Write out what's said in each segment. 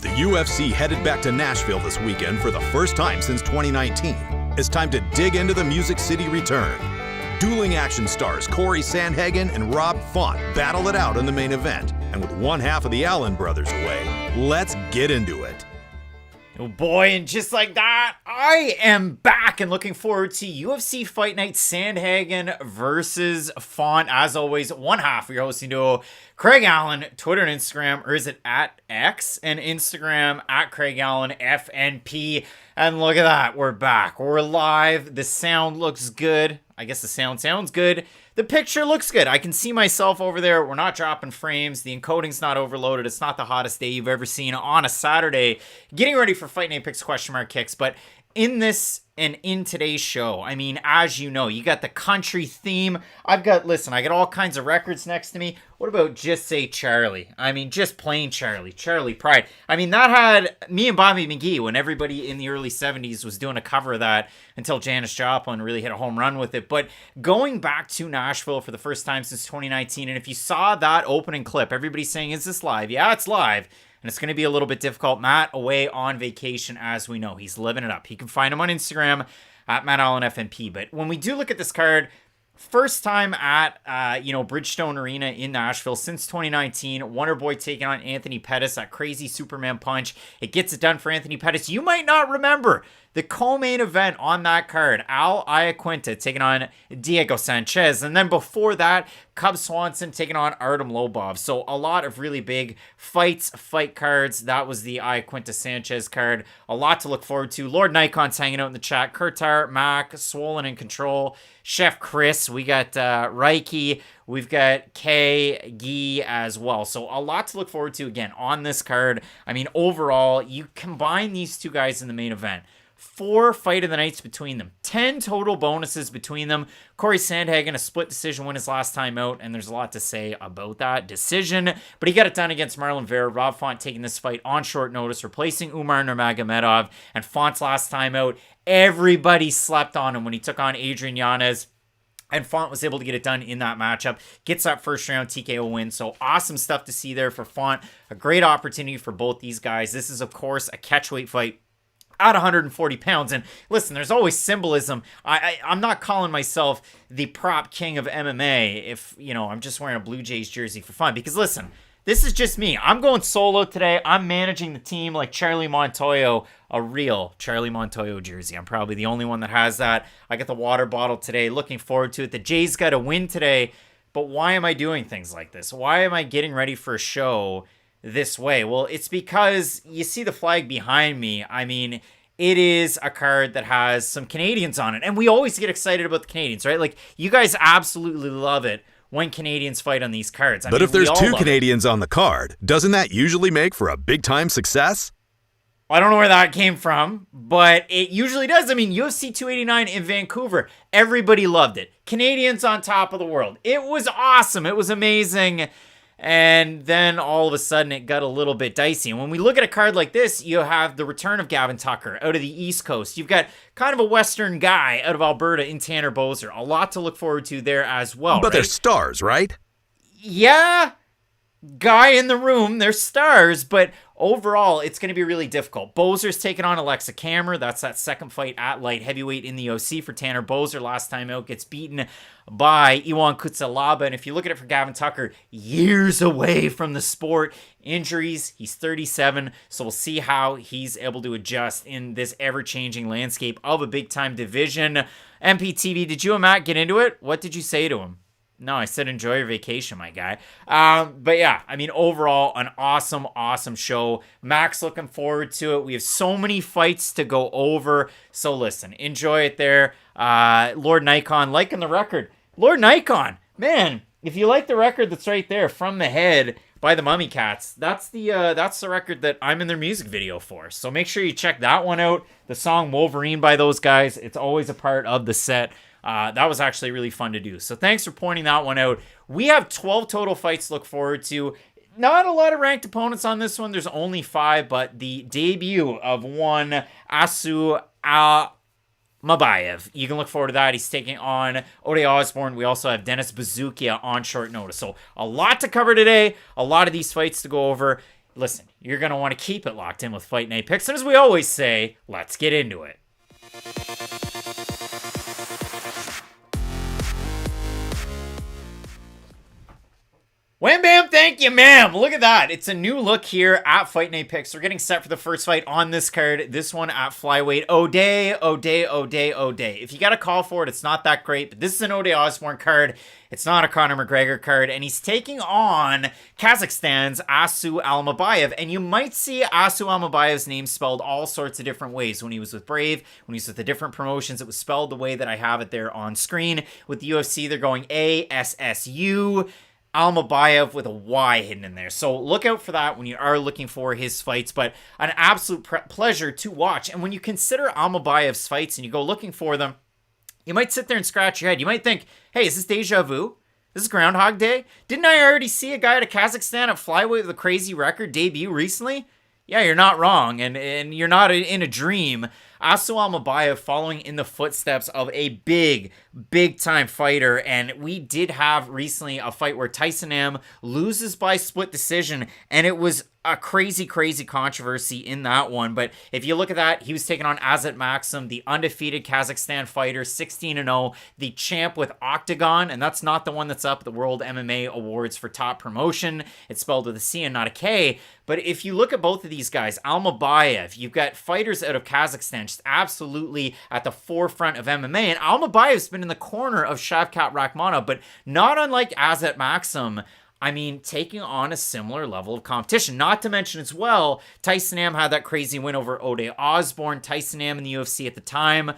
With the UFC headed back to Nashville this weekend for the first time since 2019, it's time to dig into the Music City return. Dueling action stars Cory Sandhagen and Rob Font battle it out in the main event. And with one half of the Allen brothers away, let's get into it. Oh boy, and just like that, I am back and looking forward to UFC Fight Night Sandhagen versus Font. As always, one half of your hosting duo, Craig Allen, Twitter and Instagram, or is it at X and Instagram, at Craig Allen FNP. And look at that, we're back. We're live. The sound looks good. I guess the sound sounds good. The picture looks good. I can see myself over there. We're not dropping frames. The encoding's not overloaded. It's not the hottest day you've ever seen on a Saturday. Getting ready for Fight Night Picks question mark kicks. But in this and in today's show, I mean, as you know, you got the country theme. I got all kinds of records next to me. What about Just Say Charlie? I mean, just plain Charlie. Charlie Pride. I mean, that had me and Bobby McGee when everybody in the early 70s was doing a cover of that until Janis Joplin really hit a home run with it. But going back to Nashville for the first time since 2019, and if you saw that opening clip, everybody's saying, is this live? Yeah, it's live. And it's going to be a little bit difficult. Matt away on vacation, as we know. He's living it up. You can find him on Instagram at Matt Allen FNP. But when we do look at this card, first time at, Bridgestone Arena in Nashville since 2019. Wonderboy taking on Anthony Pettis, that crazy Superman punch. It gets it done for Anthony Pettis. You might not remember the co-main event on that card. Al Iaquinta taking on Diego Sanchez. And then before that, Cub Swanson taking on Artem Lobov. So a lot of really big fight cards. That was the Iaquinta Sanchez card. A lot to look forward to. Lord Nikon's hanging out in the chat. Kurtar, Mac, Swollen in control. Chef Chris. We got Reiki. We've got Kay, Gee as well. So a lot to look forward to again on this card. I mean, overall, you combine these two guys in the main event. 4 fight of the nights between them. 10 total bonuses between them. Cory Sandhagen, a split decision win his last time out, and there's a lot to say about that decision. But he got it done against Marlon Vera. Rob Font taking this fight on short notice, replacing Umar Nurmagomedov. And Font's last time out, everybody slept on him when he took on Adrian Yanez. And Font was able to get it done in that matchup. Gets that first round TKO win. So awesome stuff to see there for Font. A great opportunity for both these guys. This is, of course, a catchweight fight at 140 pounds. And listen, there's always symbolism. I'm not calling myself the prop king of MMA if, I'm just wearing a Blue Jays jersey for fun. Because listen, this is just me. I'm going solo today. I'm managing the team like Charlie Montoyo, a real Charlie Montoyo jersey. I'm probably the only one that has that. I got the water bottle today. Looking forward to it. The Jays got a win today. But why am I doing things like this? Why am I getting ready for a show this way? Well, it's because you see the flag behind me. I mean, it is a card that has some Canadians on it. And we always get excited about the Canadians, right? Like, you guys absolutely love it when Canadians fight on these cards. But if there's 2 Canadians on the card, doesn't that usually make for a big-time success? I don't know where that came from, but it usually does. I mean, UFC 289 in Vancouver, everybody loved it. Canadians on top of the world. It was awesome. It was amazing. And then all of a sudden it got a little bit dicey. And when we look at a card like this, you have the return of Gavin Tucker out of the East Coast. You've got kind of a Western guy out of Alberta in Tanner Boser. A lot to look forward to there as well. But they're stars, right? Yeah. Guy in the room, they're stars, but overall, it's going to be really difficult. Boser's taking on Aleksa Camur. That's that second fight at light heavyweight in the OC for Tanner Boser. Last time out, gets beaten by Iwan Kutsalaba. And if you look at it for Gavin Tucker, years away from the sport. Injuries, he's 37, so we'll see how he's able to adjust in this ever-changing landscape of a big-time division. MPTV, did you and Matt get into it? What did you say to him? No, I said enjoy your vacation, my guy. But yeah, I meron overall, an awesome show. Max looking forward to it. We have so many fights to go over. So listen, enjoy it there. Lord Nikon liking the record. Lord Nikon, man, if you like the record that's right there, From the Head by the Mummy Cats, that's the record that I'm in their music video for. So make sure you check that one out. The song Wolverine by those guys, it's always a part of the set. That was actually really fun to do. So thanks for pointing that one out. We have 12 total fights to look forward to. Not a lot of ranked opponents on this one. There's only 5, but the debut of one Assu Alamabayev. You can look forward to that. He's taking on Ode Osbourne. We also have Dennis Buzukja on short notice. So a lot to cover today. A lot of these fights to go over. listen, you're going to want to keep it locked in with Fight Night Picks. And as we always say, let's get into it. Wham bam, thank you, ma'am. Look at that. It's a new look here at Fight Night Picks. We're getting set for the first fight on this card. This one at flyweight. O'Day. If you got a call for it, it's not that great, but this is an O'Day Osbourne card. It's not a Conor McGregor card, and he's taking on Kazakhstan's Assu Alamabayev. And you might see Assu Alamabayev's name spelled all sorts of different ways. When he was with Brave, when he was with the different promotions, it was spelled the way that I have it there on screen. With the UFC, they're going ASSU. Alamabayev with a Y hidden in there. So look out for that when you are looking for his fights, but an absolute pleasure to watch. And when you consider Alamabayev's fights and you go looking for them, you might sit there and scratch your head. You might think, hey, is this deja vu? This is Groundhog Day? Didn't I already see a guy out of Kazakhstan at flyweight with a crazy record debut recently? Yeah, you're not wrong, and you're not in a dream. Assu Alamabayev following in the footsteps of a big-time fighter, and we did have recently a fight where Tyson Am loses by split decision, and it was a crazy controversy in that one. But if you look at that, he was taking on Azat Maxim, the undefeated Kazakhstan fighter, 16-0, the champ with Octagon, and that's not the one that's up at the World MMA Awards for top promotion. It's spelled with a C and not a K. But if you look at both of these guys, Alamabayev, you've got fighters out of Kazakhstan just absolutely at the forefront of MMA, and Almabayev's been in the corner of Shavkat Rakhmonov, but not unlike Azat Maxim, I mean, taking on a similar level of competition. Not to mention as well, Tyson Am had that crazy win over O'Day Osbourne. Tyson Am in the UFC at the time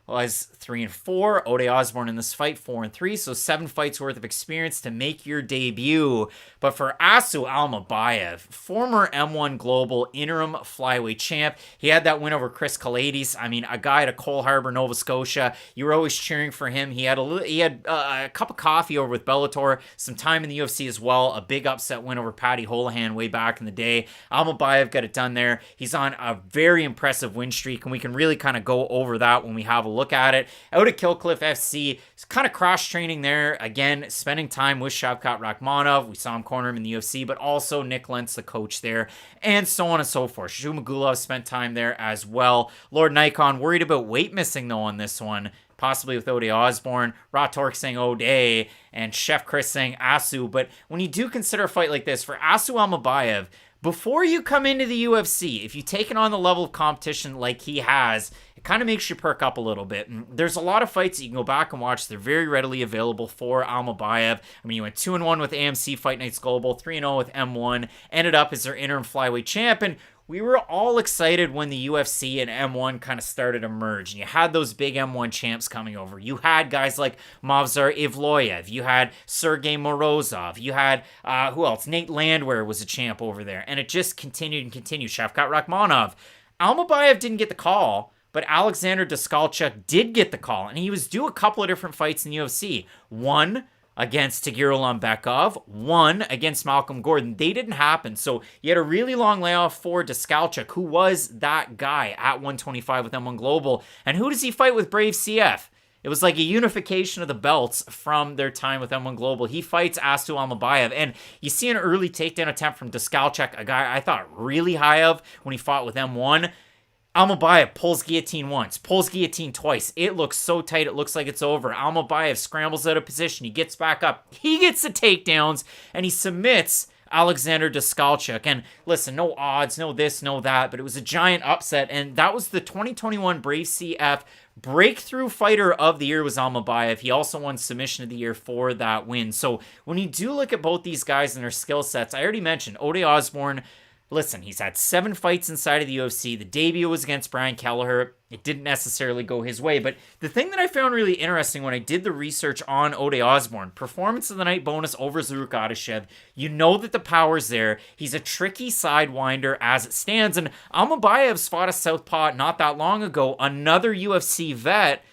was 3-4. O'Day Osbourne in this fight 4-3. So 7 fights worth of experience to make your debut. But for Assu Alamabayev, former M1 Global interim flyweight champ, he had that win over Chris Kalades. I mean, a guy at Cole Harbour, Nova Scotia. You were always cheering for him. He had a cup of coffee over with Bellator, some time in the UFC as well. A big upset win over Paddy Holohan way back in the day. Alamabayev got it done there. He's on a very impressive win streak, and we can really kind of go over that when we have a look at it. Out at Killcliff FC, he's kind of cross-training there. Again, spending time with Shavkat Rakhmonov. We saw him corner him in the UFC, but also Nick Lentz, the coach there, and so on and so forth. Shumagulov spent time there as well. Lord Nikon worried about weight missing, though, on this one, possibly with O'Day Osbourne. Raw Torque saying O'Day, and Chef Chris saying Assu. But when you do consider a fight like this, for Assu Alamabayev, before you come into the UFC, if you take it on the level of competition like he has, it kind of makes you perk up a little bit. And there's a lot of fights that you can go back and watch. They're very readily available for Alamabayev. I mean, you went 2-1 with AMC Fight Nights Global, 3-0 with M1, ended up as their interim flyweight champ, and we were all excited when the UFC and M1 kind of started to merge. And you had those big M1 champs coming over. You had guys like Movsar Evloyev. You had Sergey Morozov. You had, who else? Nate Landwehr was a champ over there. And it just continued and continued. Shavkat Rakhmonov. Alamabayev didn't get the call, but Alexander Daskalchuk did get the call. And he was due a couple of different fights in the UFC. One against Tagir Ulanbekov, one against Malcolm Gordon. They didn't happen. So you had a really long layoff for Daskalchuk, who was that guy at 125 with M1 Global. And who does he fight with Brave CF? It was like a unification of the belts from their time with M1 Global. He fights Assu Alamabayev, and you see an early takedown attempt from Daskalchuk, a guy I thought really high of when he fought with M1. Alamabayev pulls guillotine once, pulls guillotine twice. It looks so tight, it looks like it's over. Alamabayev scrambles out of position. He gets back up. He gets the takedowns, and he submits Alexander Daskalchuk. And listen, no odds, no this, no that, but it was a giant upset, and that was the 2021 Brave CF Breakthrough Fighter of the Year was Alamabayev. He also won Submission of the Year for that win. So when you do look at both these guys and their skill sets, I already mentioned O'Day Osbourne. Listen, he's had 7 fights inside of the UFC. The debut was against Brian Kelleher. It didn't necessarily go his way. But the thing that I found really interesting when I did the research on O'Day Osbourne, performance of the night bonus over Zaruk Adashev. You know that the power's there. He's a tricky sidewinder as it stands. And Almabayev's fought a southpaw not that long ago, another UFC vet.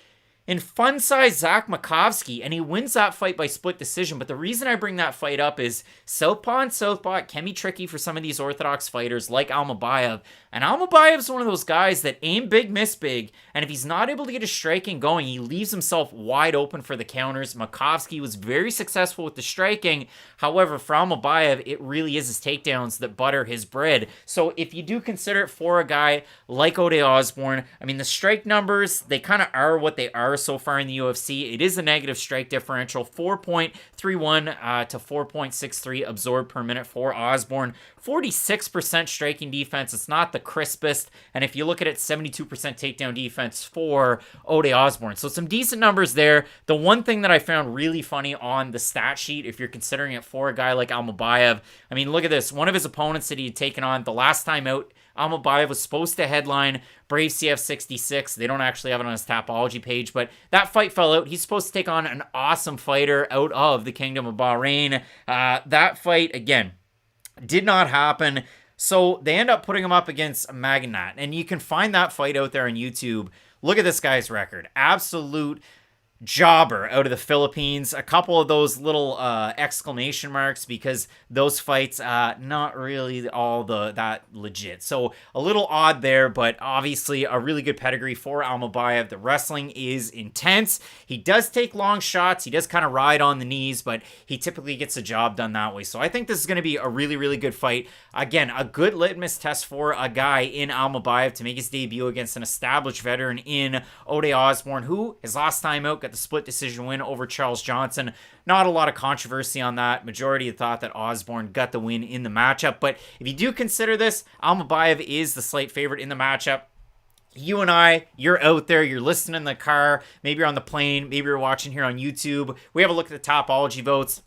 in fun size Zach Makovsky, and he wins that fight by split decision. But the reason I bring that fight up is southpaw and southpaw can be tricky for some of these orthodox fighters like Alamabayev. And Alamabayev's one of those guys that aim big, miss big, and if he's not able to get his striking going, he leaves himself wide open for the counters. Makovsky was very successful with the striking. However, for Alamabayev, it really is his takedowns that butter his bread. So if you do consider it for a guy like Osbourne, I mean, the strike numbers, they kind of are what they are so far in the UFC. It is a negative strike differential, 4.31 to 4.63 absorbed per minute for Osbourne. 46% striking defense. It's not the crispest. And if you look at it, 72% takedown defense for Osbourne. So some decent numbers there. The one thing that I found really funny on the stat sheet, if you're considering it for a guy like Alamabayev, I mean, look at this. One of his opponents that he had taken on the last time out, Alamabayev was supposed to headline Brave CF 66. They don't actually have it on his Tapology page, but that fight fell out. He's supposed to take on an awesome fighter out of the Kingdom of Bahrain. That fight, again, did not happen. So they end up putting him up against Magnat, and you can find that fight out there on YouTube. Look at this guy's record. Absolute jobber out of the Philippines. A couple of those little exclamation marks because those fights not really all that legit. So a little odd there, but obviously a really good pedigree for Alamabayev. The wrestling is intense. He does take long shots. He does kind of ride on the knees, but he typically gets the job done that way. So I think this is going to be a really, really good fight. Again, a good litmus test for a guy in Alamabayev to make his debut against an established veteran in Osbourne, who his last time out got the split decision win over Charles Johnson. Not a lot of controversy on that. Majority thought that Osbourne got the win in the matchup. But if you do consider this, Alamabayev is the slight favorite in the matchup. You and I, you're out there, you're listening in the car, maybe you're on the plane, maybe you're watching here on YouTube. We have a look at the Tapology votes.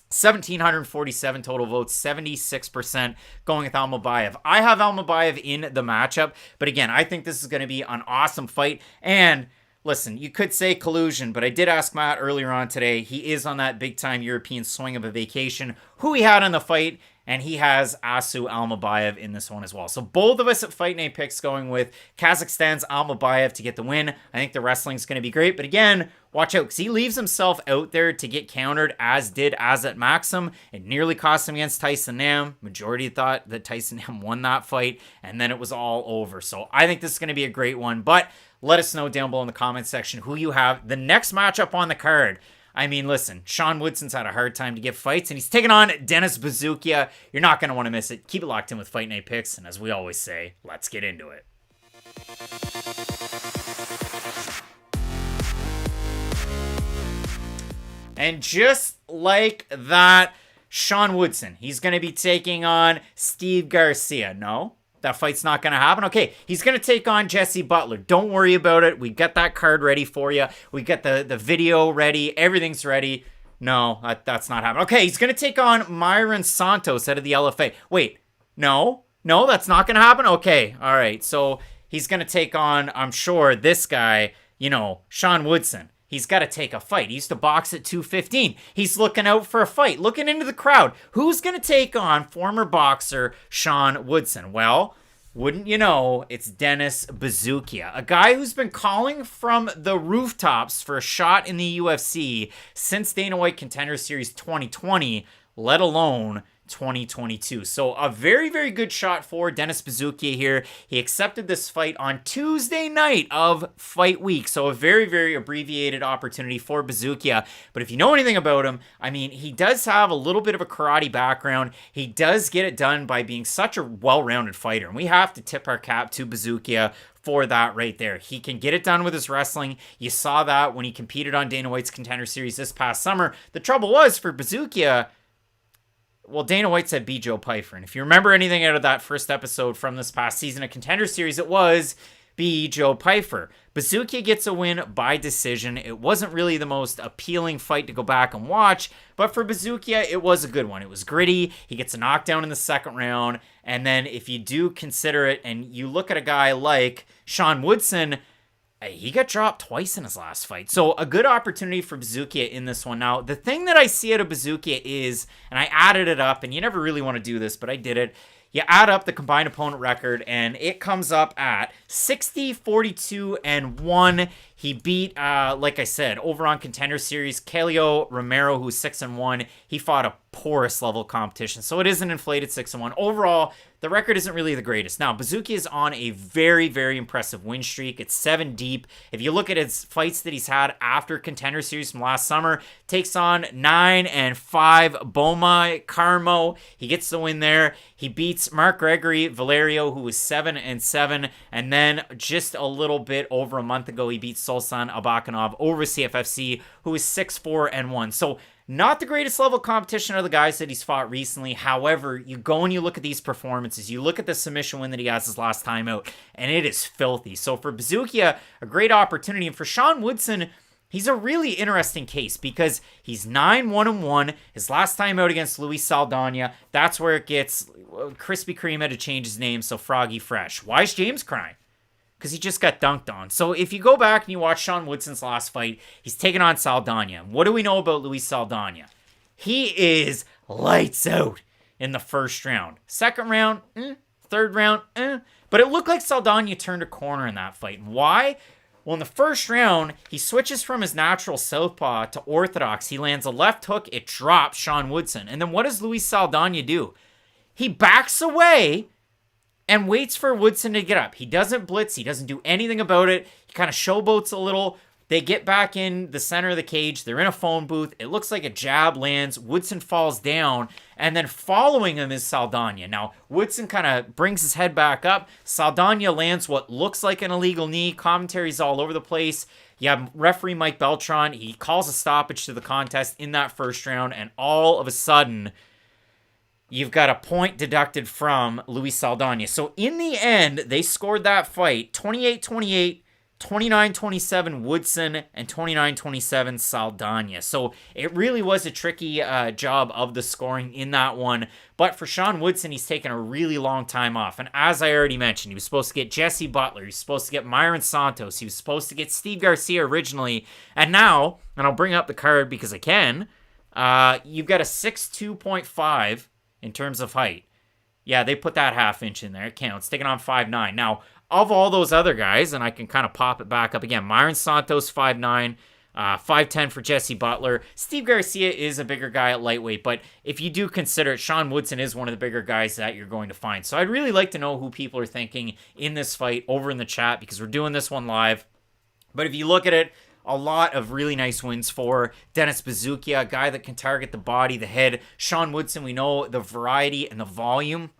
1,747 total votes, 76% going with Alamabayev. I have Alamabayev in the matchup, but again, I think this is going to be an awesome fight. And listen, you could say collusion, but I did ask Matt earlier on today. He is on that big-time European swing of a vacation, who he had in the fight, and he has Assu Alamabayev in this one as well. So both of us at Fight Night Picks going with Kazakhstan's Alamabayev to get the win. I think the wrestling's going to be great, but again, watch out, because he leaves himself out there to get countered, as did Azat Maxim. It nearly cost him against Tyson Nam. Majority thought that Tyson Nam won that fight, and then it was all over. So I think this is going to be a great one, but let us know down below in the comments section who you have. The next matchup on the card, I mean, listen, Sean Woodson's had a hard time to get fights, and he's taking on Denis Buzukja. You're not going to want to miss it. Keep it locked in with Fight Night Picks, and as we always say, let's get into it. And just like that, Sean Woodson, he's going to be taking on Steve Garcia. No, that fight's not going to happen. Okay, he's going to take on Jesse Butler. Don't worry about it. We got that card ready for you. We got the video ready. Everything's ready. No, that's not happening. Okay, he's going to take on Myron Santos out of the LFA. Wait, no, that's not going to happen? Okay, all right. So he's going to take on, I'm sure, this guy, Sean Woodson. He's got to take a fight. He used to box at 215. He's looking out for a fight, looking into the crowd. Who's going to take on former boxer Sean Woodson? Well, wouldn't you know, it's Denis Buzukja, a guy who's been calling from the rooftops for a shot in the UFC since Dana White Contender Series 2020, let alone 2022. So a very, very good shot for Denis Buzukja here. He accepted this fight on Tuesday night of fight week. So a very, very abbreviated opportunity for Buzukja. But if you know anything about him, I mean, he does have a little bit of a karate background. He does get it done by being such a well-rounded fighter. And we have to tip our cap to Buzukja for that right there. He can get it done with his wrestling. You saw that when he competed on Dana White's Contender Series this past summer. The trouble was for Buzukja, well, Dana White said be Joe Pyfer. And if you remember anything out of that first episode from this past season of Contender Series, it was be Joe Pyfer. Buzukja gets a win by decision. It wasn't really the most appealing fight to go back and watch, but for Buzukja, it was a good one. It was gritty. He gets a knockdown in the second round. And then if you do consider it and you look at a guy like Sean Woodson, he got dropped twice in his last fight. So a good opportunity for Buzukja in this one. Now, the thing that I see out of Buzukja is, and I added it up, and you never really want to do this, but I did it. You add up the combined opponent record, and it comes up at 60, 42, and 1. He beat, like I said, over on Contender Series, Calio Romero, who's 6-1. He fought a porous level competition, so it is an inflated 6-1. Overall, the record isn't really the greatest. Now, Buzukja is on a very, very impressive win streak. It's 7 deep. If you look at his fights that he's had after Contender Series from last summer, takes on 9-5 Boma Carmo. He gets the win there. He beats Mark Gregory Valerio, who was 7-7. And then just a little bit over a month ago, he beat Solsan Abakanov over CFFC, who was 6-4-1. So not the greatest level competition of the guys that he's fought recently. However, you go and you look at these performances. You look at the submission win that he has his last time out, and it is filthy. So for Buzukja, a great opportunity. And for Sean Woodson, he's a really interesting case because he's 9-1-1. His last time out against Luis Saldana, that's where it gets Krispy Kreme had to change his name, so Froggy Fresh. Why is James crying? Because he just got dunked on. So if you go back and you watch Sean Woodson's last fight, he's taking on Saldana. What do we know about Luis Saldana? He is lights out in the first round. Second round, third round, But it looked like Saldana turned a corner in that fight. And why? Well, in the first round, he switches from his natural southpaw to orthodox. He lands a left hook. It drops Sean Woodson. And then what does Luis Saldana do? He backs away and waits for Woodson to get up. He doesn't blitz. He doesn't do anything about it. He kind of showboats a little. They get back in the center of the cage. They're in a phone booth. It looks like a jab lands. Woodson falls down. And then following him is Saldana. Now, Woodson kind of brings his head back up. Saldana lands what looks like an illegal knee. Commentary's all over the place. You have referee Mike Beltran. He calls a stoppage to the contest in that first round. And all of a sudden, you've got a point deducted from Luis Saldana. So in the end, they scored that fight 28-28, 29-27 Woodson, and 29-27 Saldana. So it really was a tricky job of the scoring in that one. But for Sean Woodson, he's taken a really long time off. And as I already mentioned, he was supposed to get Jesse Butler. He was supposed to get Myron Santos. He was supposed to get Steve Garcia originally. And now, and I'll bring up the card because I can, you've got a 6'2.5 in terms of height. Yeah, they put that half inch in there. It counts. Taking on 5'9". Now, of all those other guys, and I can kind of pop it back up again, Myron Santos, 5'9", 5'10" for Jesse Butler. Steve Garcia is a bigger guy at lightweight, but if you do consider it, Sean Woodson is one of the bigger guys that you're going to find. So I'd really like to know who people are thinking in this fight over in the chat because we're doing this one live. But if you look at it, a lot of really nice wins for Dennis Buzukja, a guy that can target the body, the head. Sean Woodson, we know the variety and the volume.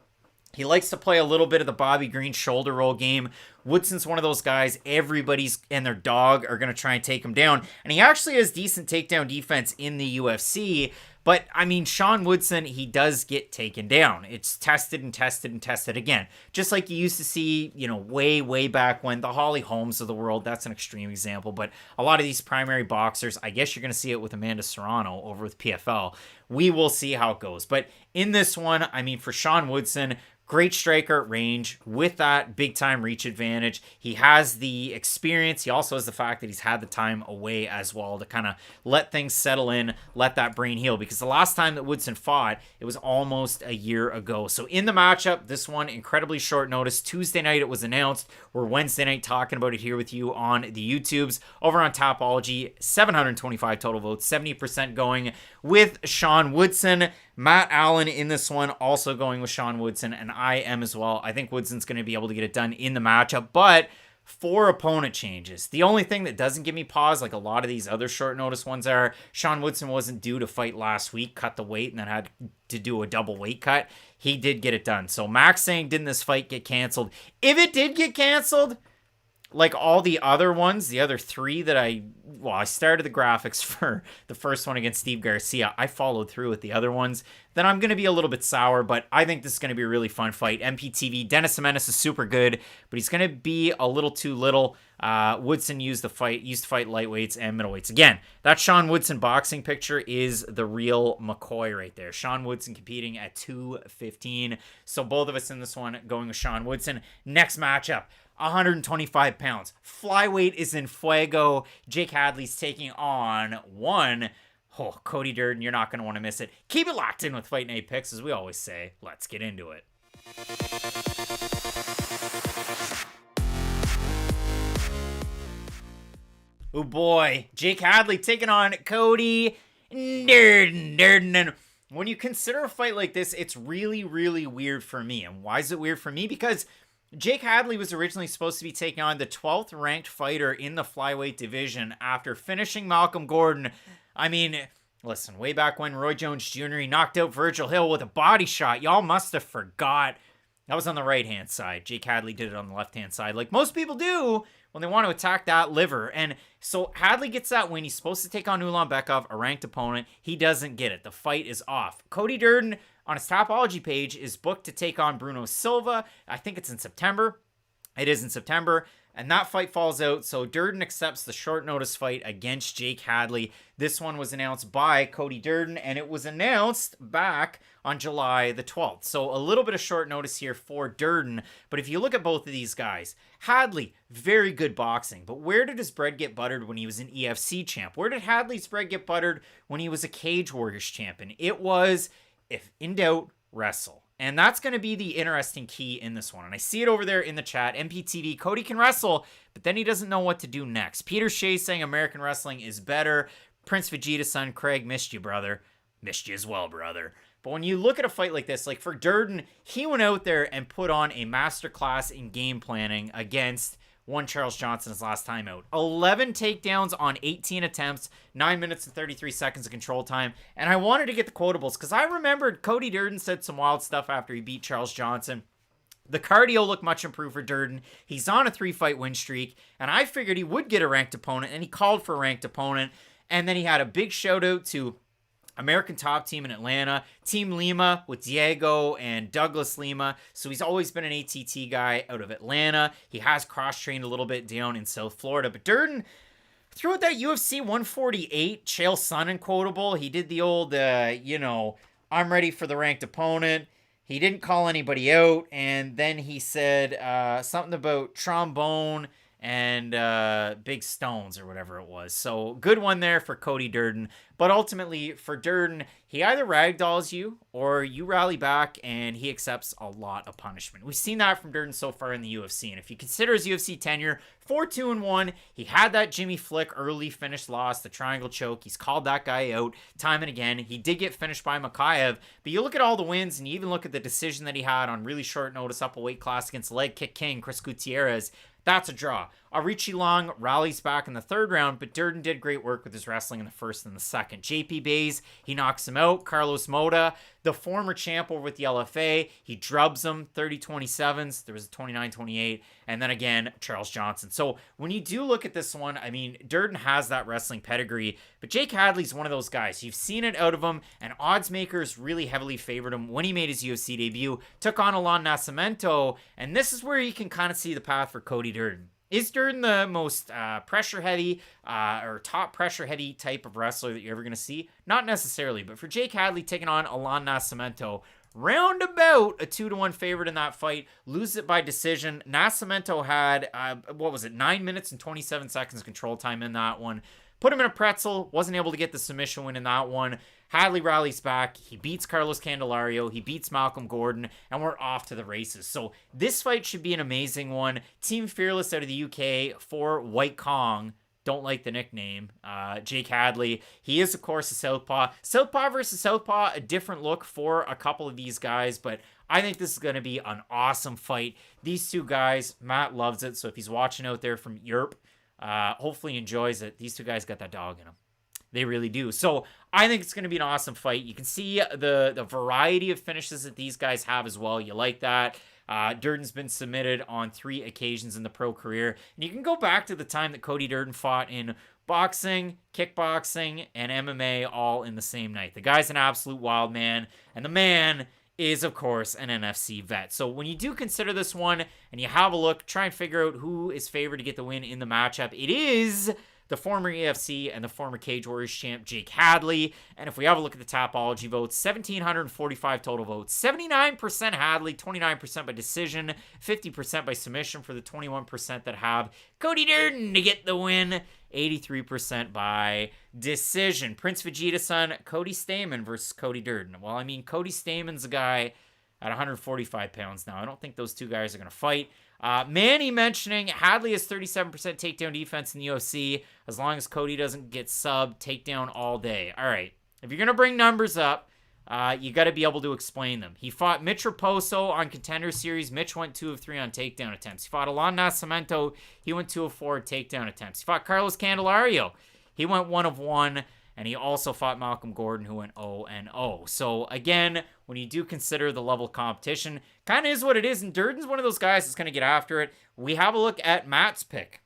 He likes to play a little bit of the Bobby Green shoulder roll game. Woodson's one of those guys, everybody's and their dog are going to try and take him down. And he actually has decent takedown defense in the UFC. But, I mean, Sean Woodson, he does get taken down. It's tested and tested and tested again. Just like you used to see, way, way back when the Holly Holmes of the world. That's an extreme example. But a lot of these primary boxers, I guess you're going to see it with Amanda Serrano over with PFL. We will see how it goes. But in this one, I mean, for Sean Woodson, great striker at range with that big-time reach advantage. He has the experience. He also has the fact that he's had the time away as well to kind of let things settle in, let that brain heal. Because the last time that Woodson fought, it was almost a year ago. So in the matchup, this one, incredibly short notice. Tuesday night it was announced. We're Wednesday night talking about it here with you on the YouTubes. Over on Tapology, 725 total votes, 70% going with Sean Woodson. Matt Allen in this one also going with Sean Woodson, and I am as well. I think Woodson's going to be able to get it done in the matchup, but 4 opponent changes. The only thing that doesn't give me pause, like a lot of these other short notice ones are, Sean Woodson wasn't due to fight last week, cut the weight, and then had to do a double weight cut. He did get it done. So Max saying, didn't this fight get canceled? If it did get canceled, like all the other ones, the other 3 that I started the graphics for the first one against Steve Garcia. I followed through with the other ones. Then I'm going to be a little bit sour, but I think this is going to be a really fun fight. MPTV, Dennis Jimenez is super good, but he's going to be a little too little. Woodson used to fight lightweights and middleweights. Again, that Sean Woodson boxing picture is the real McCoy right there. Sean Woodson competing at 215. So both of us in this one going with Sean Woodson. Next matchup, 125 pounds. Flyweight is in fuego. Jake Hadley's taking on Cody Durden. You're not going to want to miss it. Keep it locked in with Fight Night Picks, as we always say. Let's get into it. Oh boy, Jake Hadley taking on Cody Durden. And when you consider a fight like this, it's really, really weird for me. And why is it weird for me? Because Jake Hadley was originally supposed to be taking on the 12th ranked fighter in the flyweight division after finishing Malcolm Gordon. I mean, listen, way back when Roy Jones Jr. he knocked out Virgil Hill with a body shot. Y'all must have forgot. That was on the right-hand side. Jake Hadley did it on the left-hand side, like most people do when they want to attack that liver. And so Hadley gets that win. He's supposed to take on Ulanbekov, a ranked opponent. He doesn't get it. The fight is off. Cody Durden, on his Tapology page, is booked to take on Bruno Silva. I think it's in September. It is in September. And that fight falls out, so Durden accepts the short notice fight against Jake Hadley. This one was announced by Cody Durden, and it was announced back on July the 12th. So a little bit of short notice here for Durden. But if you look at both of these guys, Hadley, very good boxing. But where did his bread get buttered when he was an EFC champ? Where did Hadley's bread get buttered when he was a Cage Warriors champion? It was, if in doubt, wrestle. And that's going to be the interesting key in this one. And I see it over there in the chat. MPTV, Cody can wrestle, but then he doesn't know what to do next. Peter Shea saying American wrestling is better. Prince Vegeta's son, Craig, missed you, brother. Missed you as well, brother. But when you look at a fight like this, like for Durden, he went out there and put on a masterclass in game planning against one Charles Johnson his last time out. 11 takedowns on 18 attempts, 9 minutes and 33 seconds of control time. And I wanted to get the quotables because I remembered Cody Durden said some wild stuff after he beat Charles Johnson. The cardio looked much improved for Durden. He's on a 3-fight win streak, and I figured he would get a ranked opponent, and he called for a ranked opponent. And then he had a big shout out to American Top Team in Atlanta, Team Lima with Diego and Douglas Lima. So he's always been an ATT guy out of Atlanta. He has cross-trained a little bit down in South Florida. But Durden, throughout that UFC 148 Chael Sonnen quotable, he did the old, I'm ready for the ranked opponent. He didn't call anybody out. And then he said something about trombone and big stones or whatever it was. So good one there for Cody Durden. But ultimately for Durden, he either ragdolls you or you rally back and he accepts a lot of punishment. We've seen that from Durden so far in the UFC. And if you consider his UFC tenure, 4-2-1, he had that Jimmy Flick early finish loss, the triangle choke. He's called that guy out time and again. He did get finished by Makayev, but you look at all the wins and you even look at the decision that he had on really short notice up a weight class against leg kick king Chris Gutierrez. That's a draw. Arichi Long rallies back in the third round, but Durden did great work with his wrestling in the first and the second. JP Bays, he knocks him out. Carlos Mota, the former champ over with the LFA, he drubs him 30-27s. There was a 29-28. And then again, Charles Johnson. So when you do look at this one, I mean, Durden has that wrestling pedigree, but Jake Hadley's one of those guys. You've seen it out of him, and odds makers really heavily favored him when he made his UFC debut. Took on Alon Nascimento, and this is where you can kind of see the path for Cody Durden. Is Durden the most pressure-heavy or top pressure-heavy type of wrestler that you're ever going to see? Not necessarily, but for Jake Hadley taking on Alon Nascimento, roundabout a 2-1 favorite in that fight, loses it by decision. Nascimento had, 9 minutes and 27 seconds control time in that one. Put him in a pretzel, wasn't able to get the submission win in that one. Hadley rallies back. He beats Carlos Candelario. He beats Malcolm Gordon, and we're off to the races. So this fight should be an amazing one. Team Fearless out of the UK for White Kong. Don't like the nickname. Jake Hadley. He is, of course, a southpaw. Southpaw versus southpaw, a different look for a couple of these guys, but I think this is going to be an awesome fight. These two guys, Matt loves it, so if he's watching out there from Europe, hopefully he enjoys it. These two guys got that dog in them. They really do. So I think it's going to be an awesome fight. You can see the variety of finishes that these guys have as well. You like that. Durden's been submitted on 3 occasions in the pro career. And you can go back to the time that Cody Durden fought in boxing, kickboxing, and MMA all in the same night. The guy's an absolute wild man. And the man is, of course, an NFC vet. So when you do consider this one and you have a look, try and figure out who is favored to get the win in the matchup. It is the former EFC and the former Cage Warriors champ, Jake Hadley. And if we have a look at the Tapology votes, 1,745 total votes. 79% Hadley, 29% by decision, 50% by submission for the 21% that have Cody Durden to get the win. 83% by decision. Prince Vegeta's son, Cody Stamen versus Cody Durden. Well, I mean, Cody Stamen's a guy at 145 pounds now. I don't think those two guys are going to fight. Manny mentioning Hadley has 37% takedown defense in the UFC. As long as Cody doesn't get subbed, takedown all day. All right. If you're going to bring numbers up, you got to be able to explain them. He fought Mitch Raposo on Contender Series. Mitch went 2 of 3 on takedown attempts. He fought Alon Nascimento. He went 2 of 4 takedown attempts. He fought Carlos Candelario. He went 1 of 1. And he also fought Malcolm Gordon, who went 0-0. So, again, when you do consider the level of competition, kind of is what it is. And Durden's one of those guys that's going to get after it. We have a look at Matt's pick.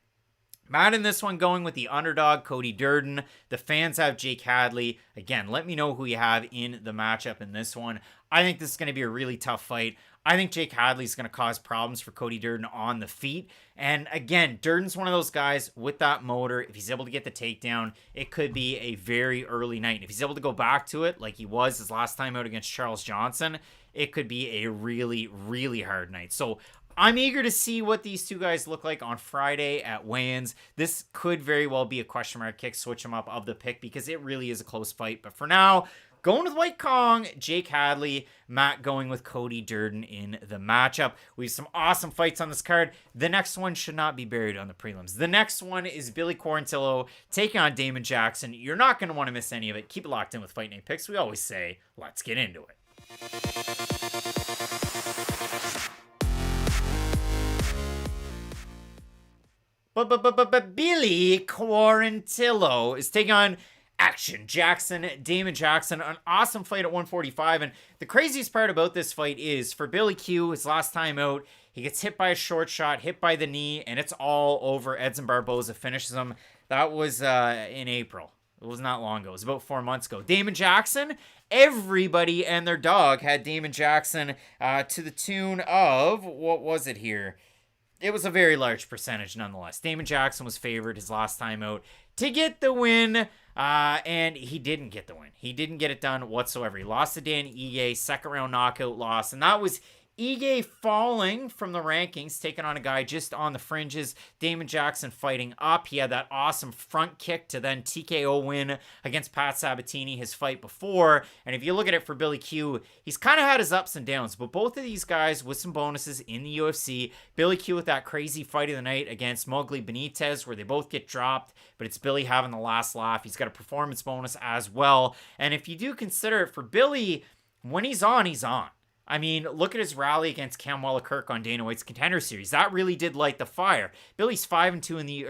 Matt in this one going with the underdog, Cody Durden. The fans have Jake Hadley. Again, let me know who you have in the matchup in this one. I think this is going to be a really tough fight. I think Jake Hadley is going to cause problems for Cody Durden on the feet. And again, Durden's one of those guys with that motor. If he's able to get the takedown, it could be a very early night. And if he's able to go back to it like he was his last time out against Charles Johnson, it could be a really, really hard night. So I'm eager to see what these two guys look like on Friday at weigh-ins. This could very well be a question mark kick, switch them up of the pick because it really is a close fight. But for now, going with White Kong, Jake Hadley, Matt going with Cody Durden in the matchup. We have some awesome fights on this card. The next one should not be buried on the prelims. The next one is Billy Quarantillo taking on Damon Jackson. You're not going to want to miss any of it. Keep it locked in with Fight Night Picks. We always say, let's get into it. But Billy Quarantillo is taking on Action Jackson, Damon Jackson, an awesome fight at 145. And the craziest part about this fight is for Billy Q, his last time out, he gets hit by a short shot, hit by the knee, and it's all over. Edson Barboza finishes him. That was in April. It was not long ago. It was about 4 months ago. Damon Jackson, everybody and their dog had Damon Jackson to the tune of, what was it here? It was a very large percentage nonetheless. Damon Jackson was favored his last time out to get the win, and he didn't get the win. He didn't get it done whatsoever. He lost to Dan Ige, second round knockout loss, and that was Ige falling from the rankings, taking on a guy just on the fringes. Damon Jackson fighting up. He had that awesome front kick to then TKO win against Pat Sabatini, his fight before. And if you look at it for Billy Q, he's kind of had his ups and downs, but both of these guys with some bonuses in the UFC. Billy Q with that crazy fight of the night against Mowgli Benitez, where they both get dropped, but it's Billy having the last laugh. He's got a performance bonus as well. And if you do consider it for Billy, when he's on, he's on. I mean, look at his rally against Cam Wallach-Kirk on Dana White's Contender Series. That really did light the fire. Billy's 5-3 in the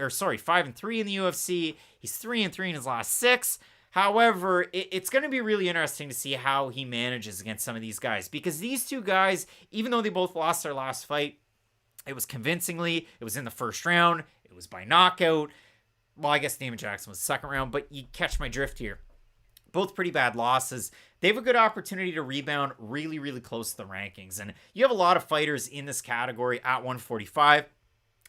UFC. He's 3-3 in his last 6. However, it's going to be really interesting to see how he manages against some of these guys, because these two guys, even though they both lost their last fight, it was convincingly. It was in the first round. It was by knockout. Well, I guess Damon Jackson was the second round, but you catch my drift here. Both pretty bad losses. They have a good opportunity to rebound really, really close to the rankings. And you have a lot of fighters in this category at 145.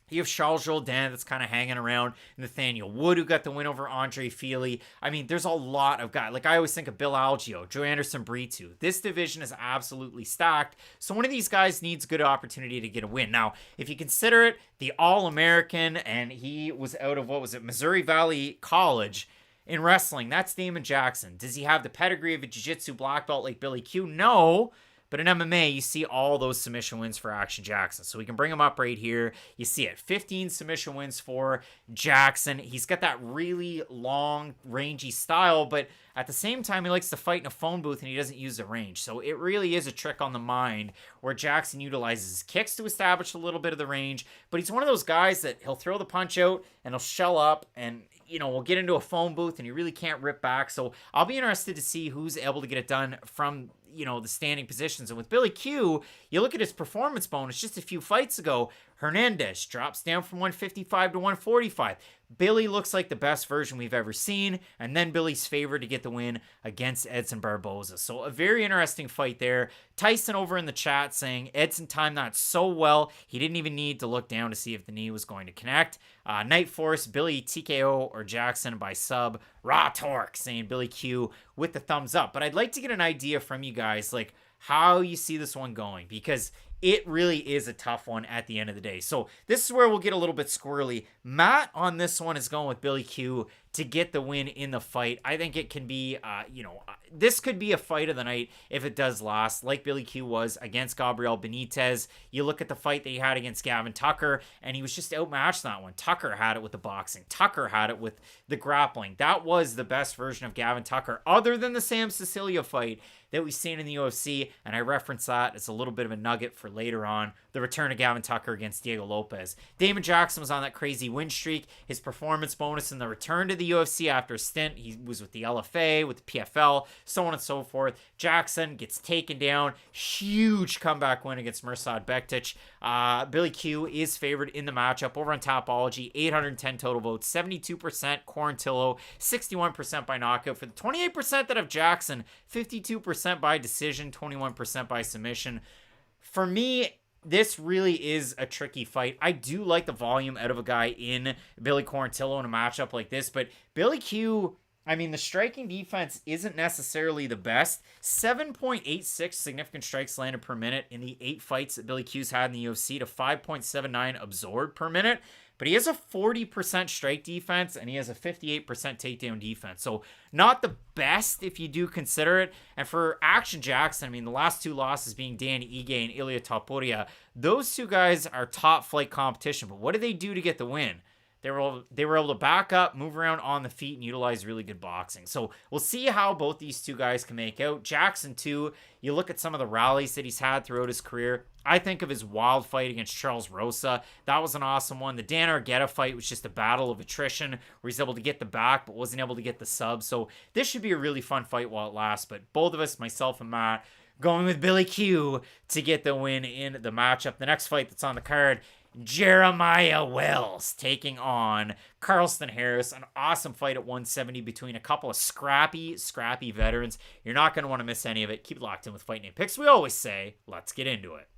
You have Charles Jourdain that's kind of hanging around. Nathaniel Wood, who got the win over Andre Fili. I mean, there's a lot of guys. Like, I always think of Bill Algeo, Joe Anderson Brito. This division is absolutely stacked. So one of these guys needs a good opportunity to get a win. Now, if you consider it the All-American, and he was out of, Missouri Valley College in wrestling, that's Damon Jackson. Does he have the pedigree of a jiu-jitsu black belt like Billy Q? No. But in MMA, you see all those submission wins for Action Jackson. So we can bring him up right here. You see it. 15 submission wins for Jackson. He's got that really long, rangy style, but at the same time, he likes to fight in a phone booth and he doesn't use the range. So it really is a trick on the mind where Jackson utilizes his kicks to establish a little bit of the range. But he's one of those guys that he'll throw the punch out and he'll shell up and, we'll get into a phone booth and he really can't rip back. So I'll be interested to see who's able to get it done from, the standing positions. And with Billy Q, you look at his performance bonus just a few fights ago. Hernandez drops down from 155 to 145. Billy looks like the best version we've ever seen. And then Billy's favored to get the win against Edson Barboza. So a very interesting fight there. Tyson over in the chat saying Edson timed that so well, he didn't even need to look down to see if the knee was going to connect. Night Force, Billy TKO or Jackson by sub. Raw Torque saying Billy Q with the thumbs up. But I'd like to get an idea from you guys, like how you see this one going, because it really is a tough one at the end of the day. So this is where we'll get a little bit squirrely. Matt on this one is going with Billy Q to get the win in the fight. I think it can be, this could be a fight of the night if it does last, like Billy Q was against Gabriel Benitez. You look at the fight that he had against Gavin Tucker, and he was just outmatched that one. Tucker had it with the boxing. Tucker had it with the grappling. That was the best version of Gavin Tucker, other than the Sam Cecilia fight that we've seen in the UFC, and I reference that as a little bit of a nugget for later on, the return of Gavin Tucker against Diego Lopes. Damon Jackson was on that crazy win streak. His performance bonus in the return to the UFC after a stint, he was with the LFA, with the PFL, so on and so forth. Jackson gets taken down. Huge comeback win against Mirsad Bektic. Billy Q is favored in the matchup over on Tapology. 810 total votes, 72% Quarantillo, 61% by knockout. For the 28% that have Jackson, 52% by decision, 21% by submission. For me, this really is a tricky fight. I do like the volume out of a guy in Billy Quarantillo in a matchup like this, but Billy Q, I mean, the striking defense isn't necessarily the best. 7.86 significant strikes landed per minute in the 8 fights that Billy Q's had in the UFC to 5.79 absorbed per minute. But he has a 40% strike defense, and he has a 58% takedown defense. So not the best if you do consider it. And for Action Jackson, I mean, the last 2 losses being Danny Ige and Ilya Topuria, those 2 guys are top flight competition. But what did they do to get the win? They were able to back up, move around on the feet, and utilize really good boxing. So we'll see how both these 2 guys can make out. Jackson, too, you look at some of the rallies that he's had throughout his career. I think of his wild fight against Charles Rosa. That was an awesome one. The Dan Argueta fight was just a battle of attrition where he's able to get the back but wasn't able to get the sub. So this should be a really fun fight while it lasts. But both of us, myself and Matt, going with Billy Q to get the win in the matchup. The next fight that's on the card, Jeremiah Wells taking on Carlston Harris. An awesome fight at 170 between a couple of scrappy veterans. You're not going to want to miss any of it. Keep it locked in with Fight Night Picks. We always say, let's get into it.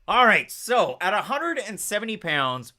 All right, so at 170 pounds,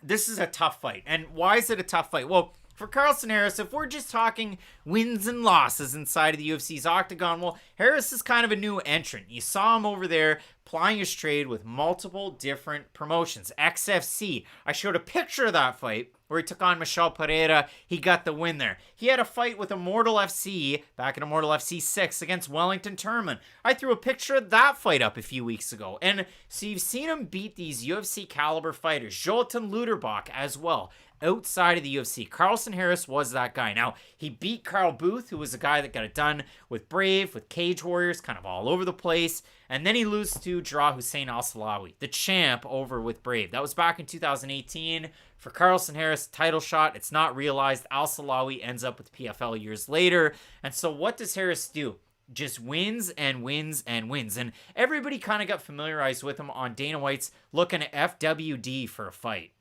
this is a tough fight. And why is it a tough fight? Well, for Carlston Harris, if we're just talking wins and losses inside of the UFC's octagon, well, Harris is kind of a new entrant. You saw him over there plying his trade with multiple different promotions. XFC, I showed a picture of that fight where he took on Michel Pereira. He got the win there. He had a fight with Immortal FC back in Immortal FC 6 against Wellington Turman. I threw a picture of that fight up a few weeks ago. And so you've seen him beat these UFC caliber fighters, Jolton Luderbach as well, outside of the UFC. Carlston Harris was that guy. Now, he beat Carl Booth, who was a guy that got it done with Brave, with Cage Warriors, kind of all over the place. And then he loses to Jarrah Hussein Al-Salawi, the champ, over with Brave. That was back in 2018. For Carlston Harris, title shot, it's not realized. Al-Salawi ends up with PFL years later. And so what does Harris do? Just wins and wins and wins. And everybody kind of got familiarized with him on Dana White's looking at FWD for a fight.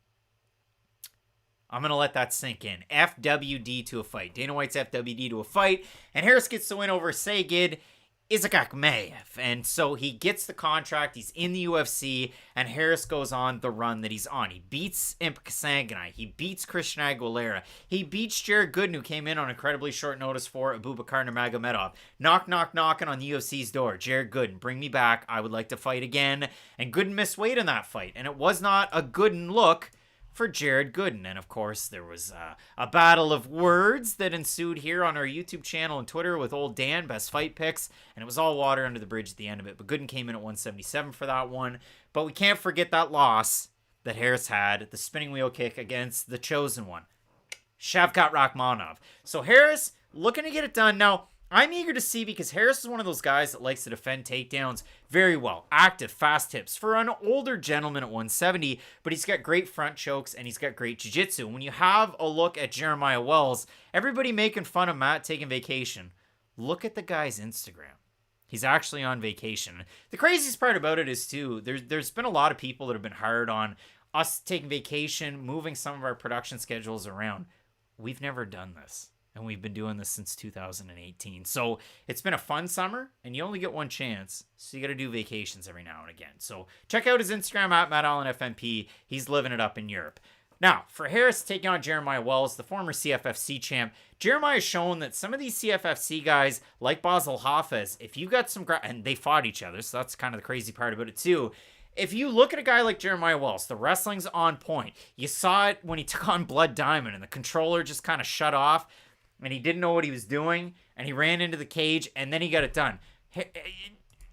I'm going to let that sink in. FWD to a fight. Dana White's FWD to a fight. And Harris gets the win over Sagid Isakakmaev. And so he gets the contract. He's in the UFC. And Harris goes on the run that he's on. He beats Impa Kasanganay. He beats Christian Aguilera. He beats Jared Gooden, who came in on incredibly short notice for Abubakar Nurmagomedov. Knocking on the UFC's door. Jared Gooden, bring me back. I would like to fight again. And Gooden missed weight in that fight. And it was not a Gooden look for Jared Gooden. And of course, there was a battle of words that ensued here on our YouTube channel and Twitter with old Dan, Best Fight Picks, and it was all water under the bridge at the end of it. But Gooden came in at 177 for that one. But we can't forget that loss that Harris had, the spinning wheel kick against the chosen one, Shavkat Rakhmonov. So Harris looking to get it done. Now, I'm eager to see, because Harris is one of those guys that likes to defend takedowns very well. Active, fast hips for an older gentleman at 170, but he's got great front chokes and he's got great jiu-jitsu. When you have a look at Jeremiah Wells, everybody making fun of Matt taking vacation. Look at the guy's Instagram. He's actually on vacation. The craziest part about it is, too, there's been a lot of people that have been hard on us taking vacation, moving some of our production schedules around. We've never done this. And we've been doing this since 2018. So it's been a fun summer, and you only get one chance. So you got to do vacations every now and again. So check out his Instagram at Matt Allen FMP. He's living it up in Europe. Now, for Harris taking on Jeremiah Wells, the former CFFC champ, Jeremiah has shown that some of these CFFC guys, like Basel Hafez, if you got some... and they fought each other, so that's kind of the crazy part about it too. If you look at a guy like Jeremiah Wells, the wrestling's on point. You saw it when he took on Blood Diamond, and the controller just kind of shut off, and he didn't know what he was doing, and he ran into the cage, and then he got it done.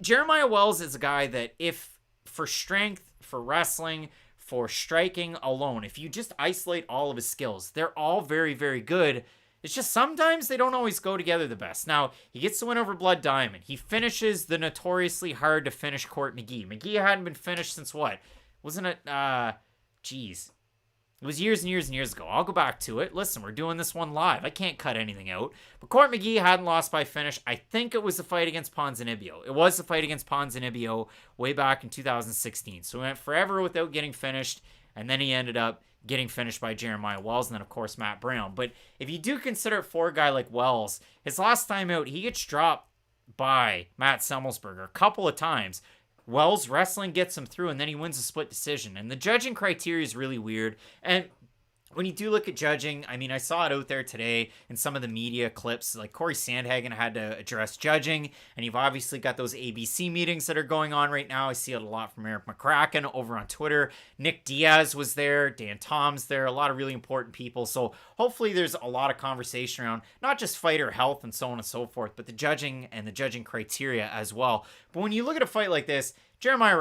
Jeremiah Wells is a guy that if for strength, for wrestling, for striking alone, if you just isolate all of his skills, they're all very, very good. It's just sometimes they don't always go together the best. Now, he gets the win over Blood Diamond. He finishes the notoriously hard to finish Court McGee. McGee hadn't been finished since what? Wasn't it, it was years and years and years ago. I'll go back to it. Listen, we're doing this one live. I can't cut anything out. But Court McGee hadn't lost by finish. I think it was the fight against Ponzinibbio. It was the fight against Ponzinibbio way back in 2016. So he went forever without getting finished. And then he ended up getting finished by Jeremiah Wells. And then, of course, Matt Brown. But if you do consider it for a guy like Wells, his last time out, he gets dropped by Matt Semmelsberger a couple of times. Wells wrestling gets him through, and then he wins a split decision. And the judging criteria is really weird. And when you do look at judging, I mean, I saw it out there today in some of the media clips. Like Cory Sandhagen had to address judging, and you've obviously got those ABC meetings that are going on right now. I see it a lot from Eric McCracken over on Twitter. Nick Diaz was there. Dan Tom's there. A lot of really important people. So hopefully there's a lot of conversation around not just fighter health and so on and so forth, but the judging and the judging criteria as well. But when you look at a fight like this, Jeremiah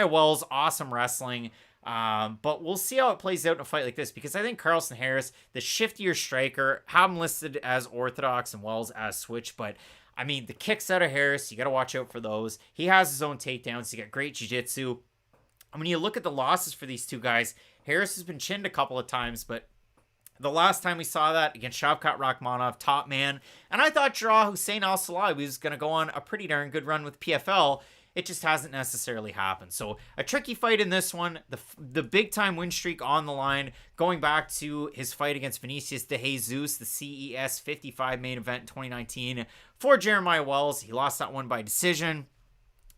Wells, awesome wrestling. But we'll see how it plays out in a fight like this, because I think Carlston Harris, the shiftier striker, have him listed as orthodox and Wells as switch. But I mean, the kicks out of Harris, you got to watch out for those. He has his own takedowns. He got great jiu-jitsu. And when you look at the losses for these two guys, Harris has been chinned a couple of times, but the last time we saw that against Shavkat Rakhmonov, top man. And I thought Jarrah Hussein Al-Salai was going to go on a pretty darn good run with PFL. It just hasn't necessarily happened. So a tricky fight in this one. The big-time win streak on the line, going back to his fight against Vinicius de Jesus, the CES 55 main event in 2019. For Jeremiah Wells, he lost that one by decision.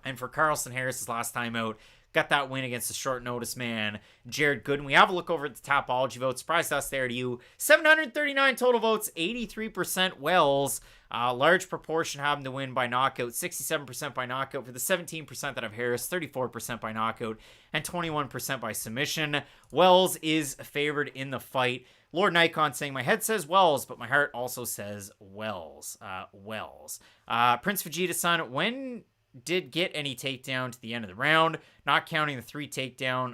And for Carlston Harris, his last time out, got that win against the short notice man, Jared Gooden. We have a look over at the Tapology votes. Surprise us there to you. 739 total votes, 83% Wells. Large proportion have him to win by knockout, 67% by knockout. For the 17% that have Harris, 34% by knockout, and 21% by submission. Wells is favored in the fight. Lord Nikon saying, my head says Wells, but my heart also says Wells. Prince Vegeta-san, when did get any takedown to the end of the round, not counting the 3 takedown.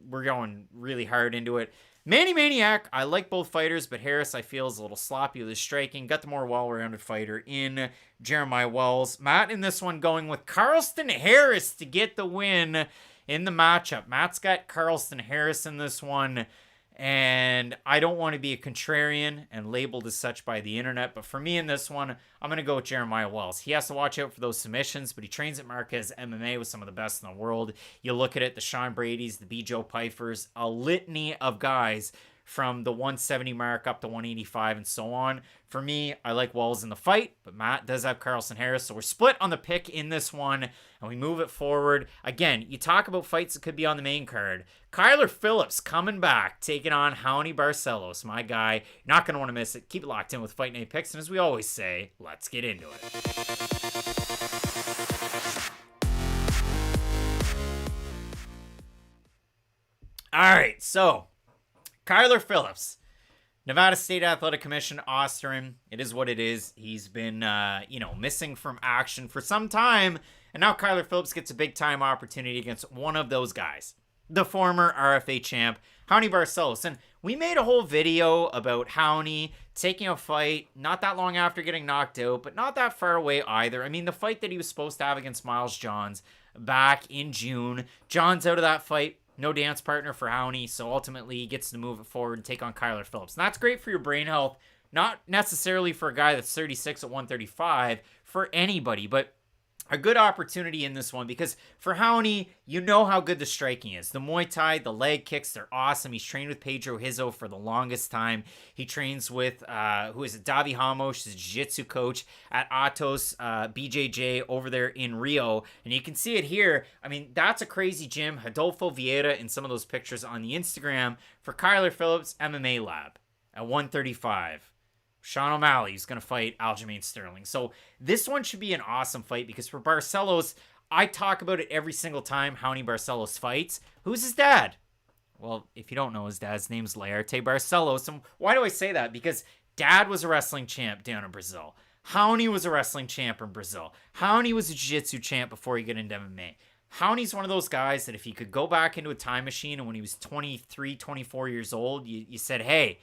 We're going really hard into it. Manny Maniac, I like both fighters, but Harris I feel is a little sloppy with his striking. Got the more well-rounded fighter in Jeremiah Wells. Matt in this one going with Carlston Harris to get the win in the matchup. Matt's got Carlston Harris in this one. And I don't want to be a contrarian and labeled as such by the internet, but for me in this one, I'm going to go with Jeremiah Wells. He has to watch out for those submissions, but he trains at Marquez MMA with some of the best in the world. You look at it, the Sean Brady's, the B. Joe Pfeiffers, a litany of guys from the 170 mark up to 185 and so on. For me, I like Wells in the fight, but Matt does have Carlston Harris, so we're split on the pick in this one, and we move it forward. Again, you talk about fights that could be on the main card. Kyler Phillips coming back, taking on Raoni Barcelos, my guy. You're not going to want to miss it. Keep it locked in with Fight Night Picks, and as we always say, let's get into it. All right, so Kyler Phillips, Nevada State Athletic Commission, Osbourne. It is what it is. He's been, missing from action for some time. And now Kyler Phillips gets a big-time opportunity against one of those guys, the former RFA champ, Raoni Barcelos. And we made a whole video about Raoni taking a fight not that long after getting knocked out, but not that far away either. I mean, the fight that he was supposed to have against Miles Johns back in June. Johns out of that fight. No dance partner for Raoni, so ultimately he gets to move it forward and take on Kyler Phillips. And that's great for your brain health, not necessarily for a guy that's 36 at 135, for anybody. But a good opportunity in this one because for Raoni, you know how good the striking is. The Muay Thai, the leg kicks, they're awesome. He's trained with Pedro Hizzo for the longest time. He trains with, Davi Ramos, his jiu-jitsu coach at Atos BJJ over there in Rio. And you can see it here. I mean, that's a crazy gym. Adolfo Vieira in some of those pictures on the Instagram. For Kyler Phillips, MMA Lab at 135. Sean O'Malley is going to fight Aljamain Sterling. So this one should be an awesome fight because for Barcelos, I talk about it every single time Raoni Barcelos fights. Who's his dad? Well, if you don't know his dad's name's Laerte Barcelos. And why do I say that? Because dad was a wrestling champ down in Brazil. Raoni was a wrestling champ in Brazil. Raoni was a jiu-jitsu champ before he got into MMA. Raoni's one of those guys that if he could go back into a time machine and when he was 23, 24 years old, you said, hey,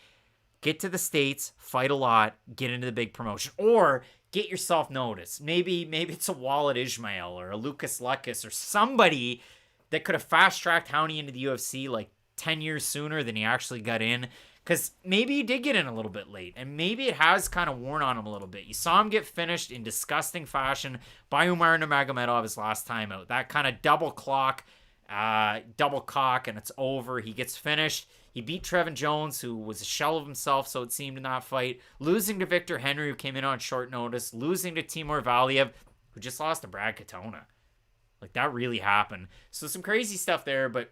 get to the States, fight a lot, get into the big promotion, or get yourself noticed. Maybe it's a Walid Ismail or a Lucas Lukas or somebody that could have fast-tracked Raoni into the UFC like 10 years sooner than he actually got in. Because maybe he did get in a little bit late, and maybe it has kind of worn on him a little bit. You saw him get finished in disgusting fashion by Umar Nurmagomedov his last time out. That kind of double cock, and it's over. He gets finished. He beat Trevin Jones, who was a shell of himself, so it seemed, in that fight. Losing to Victor Henry, who came in on short notice. Losing to Timur Valiev, who just lost to Brad Katona. Like, that really happened. So some crazy stuff there, but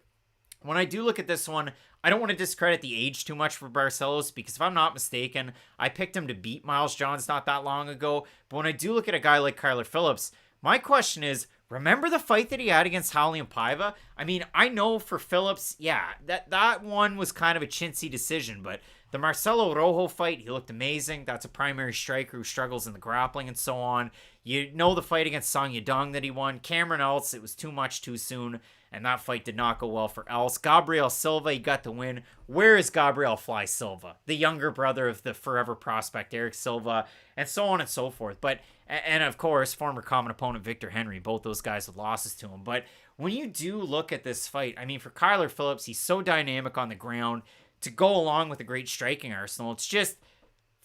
when I do look at this one, I don't want to discredit the age too much for Barcelos, because if I'm not mistaken, I picked him to beat Miles Johns not that long ago. But when I do look at a guy like Kyler Phillips, my question is, remember the fight that he had against Hadley and Paiva? I mean, I know for Phillips, yeah, that one was kind of a chintzy decision, but the Marcelo Rojo fight, he looked amazing. That's a primary striker who struggles in the grappling and so on. You know the fight against Song Yadong that he won. Cameron Else, it was too much too soon, and that fight did not go well for Else. Gabriel Silva, he got the win. Where is Gabriel Fly Silva? The younger brother of the forever prospect Eric Silva, and so on and so forth. But, and of course, former common opponent Victor Henry, both those guys with losses to him. But when you do look at this fight, I mean, for Kyler Phillips, he's so dynamic on the ground to go along with a great striking arsenal. It's just,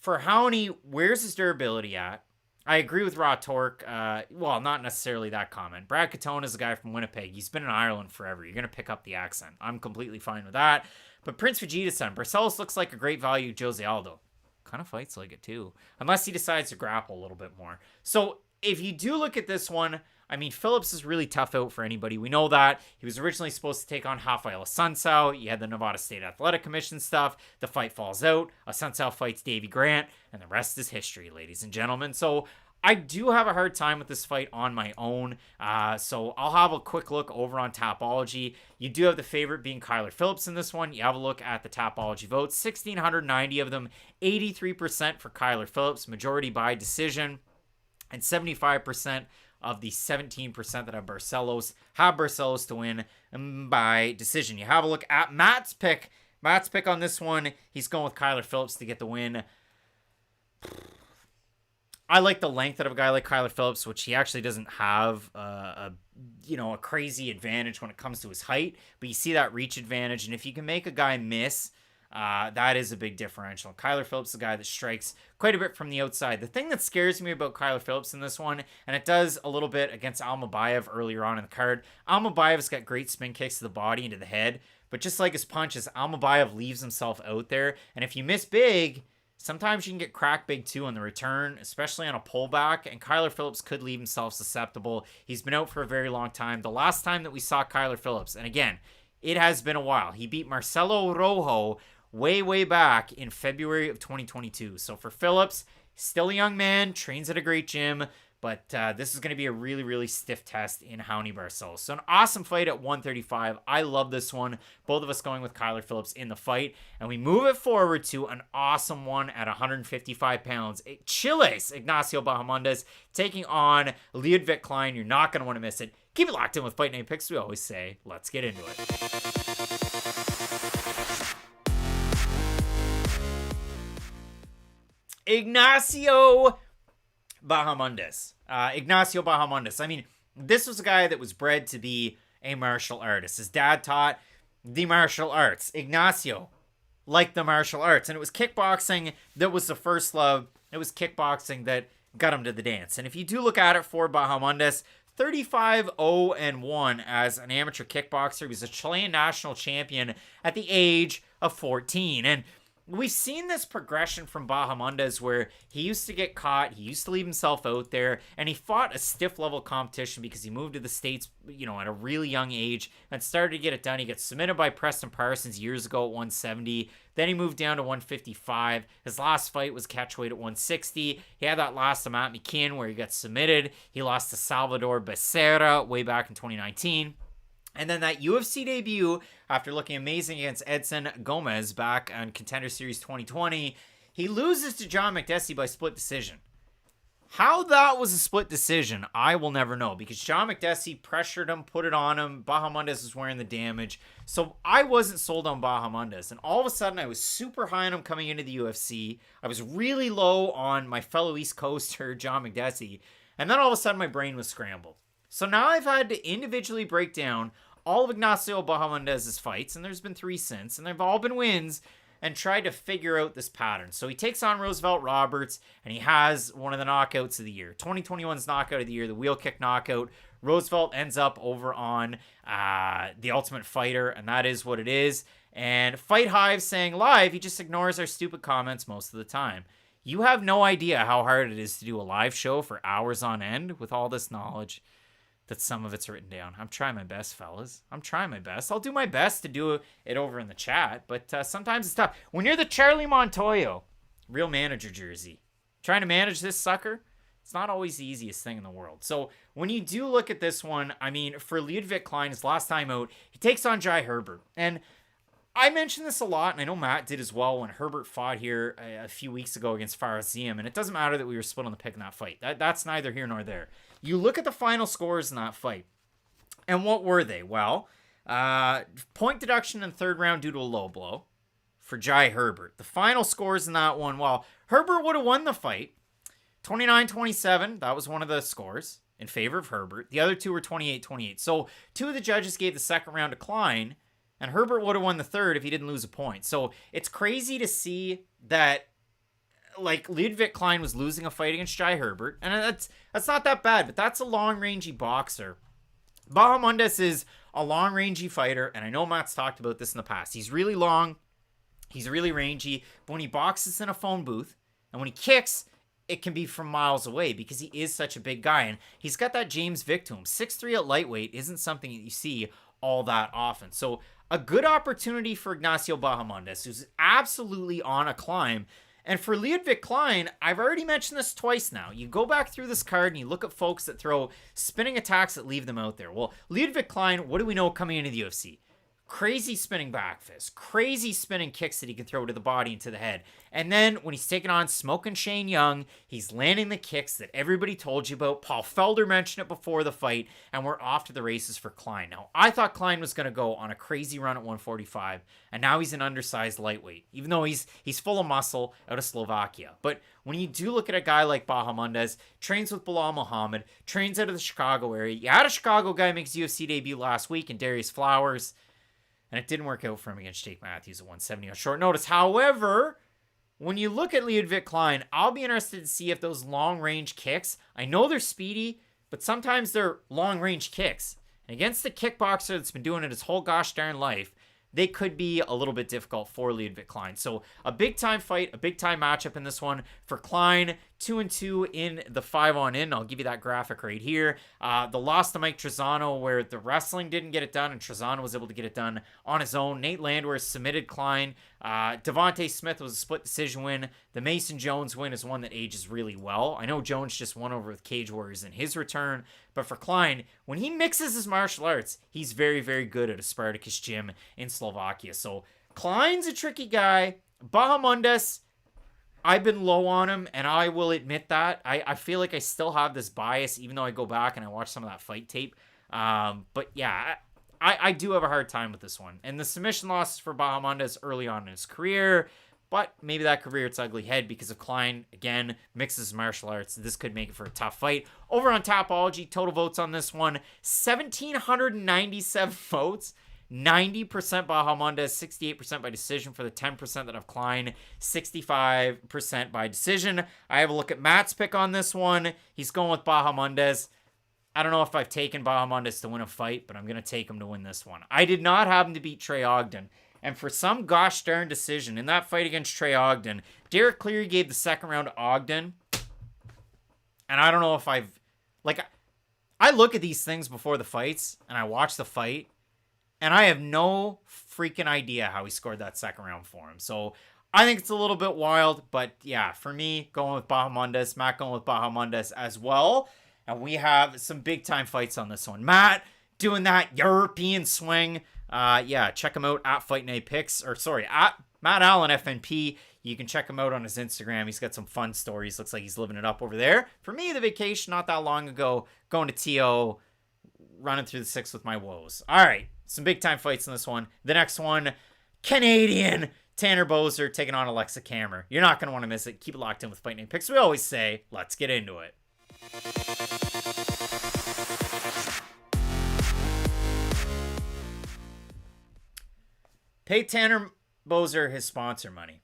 for Raoni, where's his durability at? I agree with Raw Torque. Well, not necessarily that comment. Brad Katona is a guy from Winnipeg. He's been in Ireland forever. You're going to pick up the accent. I'm completely fine with that. But Prince Vegeta's son, Barcelos looks like a great value Jose Aldo. Kind of fights like it too. Unless he decides to grapple a little bit more. So if you do look at this one, I mean, Phillips is really tough out for anybody. We know that. He was originally supposed to take on Rafael Assunção. You had the Nevada State Athletic Commission stuff. The fight falls out. Assunção fights Davey Grant. And the rest is history, ladies and gentlemen. So I do have a hard time with this fight on my own. So I'll have a quick look over on Tapology. You do have the favorite being Kyler Phillips in this one. You have a look at the Tapology votes. 1,690 of them. 83% for Kyler Phillips. Majority by decision. And 75% of the 17% that have Barcelos to win by decision. You have a look at Matt's pick. Matt's pick on this one, he's going with Kyler Phillips to get the win. I like the length of a guy like Kyler Phillips, which he actually doesn't have a crazy advantage when it comes to his height, but you see that reach advantage, and if you can make a guy miss, that is a big differential. Kyler Phillips is a guy that strikes quite a bit from the outside. The thing that scares me about Kyler Phillips in this one, and it does a little bit against Alamabayev earlier on in the card, Alamabayev's got great spin kicks to the body and to the head, but just like his punches, Alamabayev leaves himself out there, and if you miss big, sometimes you can get cracked big too on the return, especially on a pullback, and Kyler Phillips could leave himself susceptible. He's been out for a very long time. The last time that we saw Kyler Phillips, and again, it has been a while, he beat Marcelo Rojo way back in February of 2022. So for Phillips, still a young man, trains at a great gym, but this is going to be a really stiff test in Raoni Barcelos. So an awesome fight at 135. I love this one. Both of us going with Kyler Phillips in the fight. And we move it forward to an awesome one at 155 pounds. Chile's Ignacio Bahamondes taking on Ludwig Klein. You're not going to want to miss it. Keep it locked in with Fight Night Picks. We always say, let's get into it. Ignacio Bahamondes. Ignacio Bahamondes. I mean, this was a guy that was bred to be a martial artist. His dad taught the martial arts. Ignacio liked the martial arts. And it was kickboxing that was the first love. It was kickboxing that got him to the dance. And if you do look at it for Bahamondes, 35-0-1 as an amateur kickboxer. He was a Chilean national champion at the age of 14. And we've seen this progression from Bahamondes where he used to get caught, he used to leave himself out there, and he fought a stiff level competition because he moved to the States, at a really young age and started to get it done. He gets submitted by Preston Parsons years ago at 170. Then he moved down to 155. His last fight was catchweight at 160. He had that loss to Matt McKeon where he got submitted. He lost to Salvador Becerra way back in 2019. And then that UFC debut, after looking amazing against Edson Gomez back on Contender Series 2020, he loses to John Makdessi by split decision. How that was a split decision, I will never know, because John Makdessi pressured him, put it on him. Bahamondes was wearing the damage. So I wasn't sold on Bahamondes. And all of a sudden, I was super high on him coming into the UFC. I was really low on my fellow East Coaster, John Makdessi. And then all of a sudden, my brain was scrambled. So now I've had to individually break down all of Ignacio Bahamondes' fights, and there's been 3 since, and they've all been wins, and tried to figure out this pattern. So he takes on Roosevelt Roberts, and he has one of the knockouts of the year. 2021's knockout of the year, the wheel kick knockout. Roosevelt ends up over on The Ultimate Fighter, and that is what it is. And Fight Hive saying live, he just ignores our stupid comments most of the time. You have no idea how hard it is to do a live show for hours on end with all this knowledge that some of it's written down. I'm trying my best, fellas. I'm trying my best. I'll do my best to do it over in the chat, but sometimes it's tough. When you're the Charlie Montoyo, real manager jersey, trying to manage this sucker, it's not always the easiest thing in the world. So when you do look at this one, I mean, for Ludwig Klein, his last time out, he takes on Jai Herbert. And I mentioned this a lot, and I know Matt did as well when Herbert fought here a few weeks ago against Faraziem, and it doesn't matter that we were split on the pick in that fight. That's neither here nor there. You look at the final scores in that fight, and what were they? Well, point deduction in the third round due to a low blow for Jai Herbert. The final scores in that one, well, Herbert would have won the fight. 29-27, that was one of the scores in favor of Herbert. The other two were 28-28. So 2 of the judges gave the second round to Klein, and Herbert would have won the third if he didn't lose a point. So it's crazy to see that, like, Ludwig Klein was losing a fight against Jai Herbert, and that's not that bad, but that's a long-rangey boxer. Bahamondes is a long-rangey fighter, and I know Matt's talked about this in the past. He's really long, he's really rangy, but when he boxes in a phone booth, and when he kicks, it can be from miles away because he is such a big guy, and he's got that James Vick to him. 6'3" at lightweight isn't something that you see all that often. So a good opportunity for Ignacio Bahamondes, who's absolutely on a climb. And for Ludwig Klein, I've already mentioned this twice now. You go back through this card and you look at folks that throw spinning attacks that leave them out there. Well, Ludwig Klein, what do we know coming into the UFC? Crazy spinning back fist, crazy spinning kicks that he can throw to the body and to the head. And then when he's taking on Smoking Shane Young, he's landing the kicks that everybody told you about. Paul Felder mentioned it before the fight, and we're off to the races for Klein. Now, I thought Klein was going to go on a crazy run at 145, and now he's an undersized lightweight, even though he's full of muscle out of Slovakia. But when you do look at a guy like Bahamondes, trains with Bilal Muhammad, trains out of the Chicago area. You had a Chicago guy makes UFC debut last week in Darius Flowers, and it didn't work out for him against Jake Matthews at 170 on short notice. However, when you look at Ludwig Klein, I'll be interested to see if those long-range kicks, I know they're speedy, but sometimes they're long-range kicks. And against the kickboxer that's been doing it his whole gosh darn life, they could be a little bit difficult for Ludwig Klein. So a big-time fight, a big-time matchup in this one for Klein. 2-2 in the 5-on-in. I'll give you that graphic right here. The loss to Mike Trezano where the wrestling didn't get it done and Trezano was able to get it done on his own. Nate Landwehr submitted Klein. Devontae Smith was a split decision win. The Mason Jones win is one that ages really well. I know Jones just won over with Cage Warriors in his return, but for Klein, when he mixes his martial arts, he's very, very good at a Spartacus gym in Slovakia. So Klein's a tricky guy. Bahamondes, I've been low on him, and I will admit that. I feel like I still have this bias, even though I go back and I watch some of that fight tape. But yeah, I do have a hard time with this one. And the submission losses for Bahamondes early on in his career, but maybe that career it's ugly head because of Klein, again, mixes martial arts. This could make it for a tough fight. Over on Topology, total votes on this one, 1,797 votes. 90% Bahamondes, 68% by decision for the 10% that have Klein, 65% by decision. I have a look at Matt's pick on this one. He's going with Bahamondes. I don't know if I've taken Bahamondes to win a fight, but I'm going to take him to win this one. I did not have him to beat Trey Ogden. And for some gosh darn decision in that fight against Trey Ogden, Derek Cleary gave the second round to Ogden. And I don't know if I look at these things before the fights and I watch the fight and I have no freaking idea how he scored that second round for him. So I think it's a little bit wild, but yeah, for me, going with Bahamondes, Matt going with Bahamondes as well. And we have some big time fights on this one. Matt doing that European swing. Check him out at Fight Night Picks, at Matt Allen FNP. You can check him out on his Instagram. He's got some fun stories. Looks like he's living it up over there. For me, the vacation not that long ago, going to TO, running through the six with my woes. All right, some big time fights in this one. The next one, Canadian Tanner Boser taking on Aleksa Camur. You're not going to want to miss it. Keep it locked in with Fight Night Picks. We always say, let's get into it. Pay Tanner Boser his sponsor money.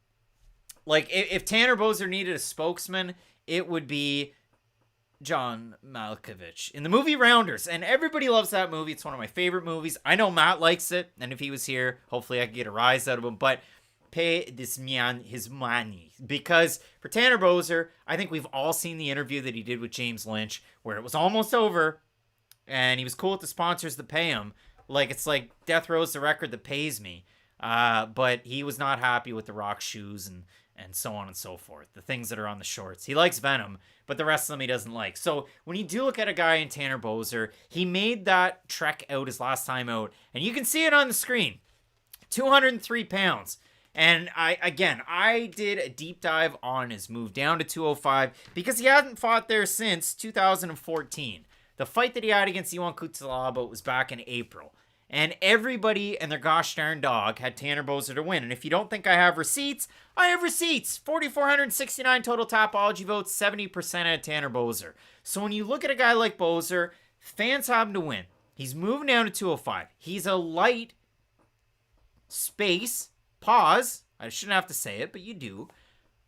Like, if Tanner Boser needed a spokesman, it would be John Malkovich in the movie Rounders. And everybody loves that movie. It's one of my favorite movies. I know Matt likes it. And if he was here, hopefully I could get a rise out of him. But pay this man his money. Because for Tanner Boser, I think we've all seen the interview that he did with James Lynch, where it was almost over. And he was cool with the sponsors that pay him. Like, it's like Death Row's the record that pays me. But he was not happy with the Rock shoes and so on and so forth. The things that are on the shorts. He likes Venom, but the rest of them he doesn't like. So when you do look at a guy in Tanner Boser, he made that trek out his last time out. And you can see it on the screen. 203 pounds. And I did a deep dive on his move down to 205 because he hadn't fought there since 2014. The fight that he had against Ion Cutelaba was back in April. And everybody and their gosh darn dog had Tanner Boser to win. And if you don't think I have receipts, I have receipts. 4,469 total Tapology votes, 70% at Tanner Boser. So when you look at a guy like Boser, fans have him to win. He's moving down to 205. He's a light space, pause, I shouldn't have to say it, but you do.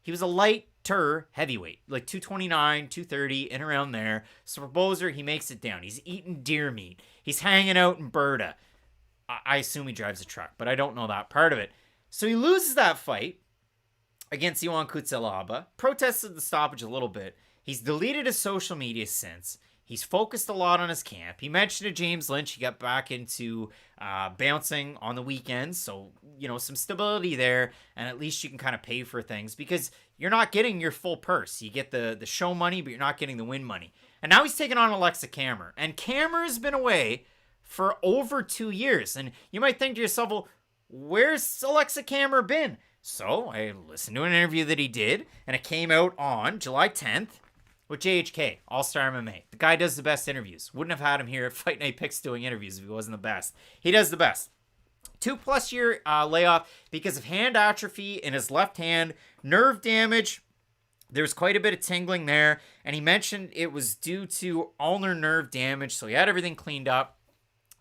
He was a lighter heavyweight, like 229, 230, and around there. So for Boser, he makes it down. He's eating deer meat. He's hanging out in Berta. I assume he drives a truck, but I don't know that part of it. So he loses that fight against Ion Cutelaba, protested the stoppage a little bit. He's deleted his social media since. He's focused a lot on his camp. He mentioned to James Lynch he got back into bouncing on the weekends. So, some stability there. And at least you can kind of pay for things because you're not getting your full purse. You get the show money, but you're not getting the win money. And now he's taking on Aleksa Camur. And Camur has been away for over 2 years. And you might think to yourself, well, where's Aleksa Camur been? So I listened to an interview that he did. And it came out on July 10th. With JHK, All-Star MMA. The guy does the best interviews. Wouldn't have had him here at Fight Night Picks doing interviews if he wasn't the best. He does the best. 2+ year layoff because of hand atrophy in his left hand, nerve damage. There's quite a bit of tingling there. And he mentioned it was due to ulnar nerve damage. So he had everything cleaned up.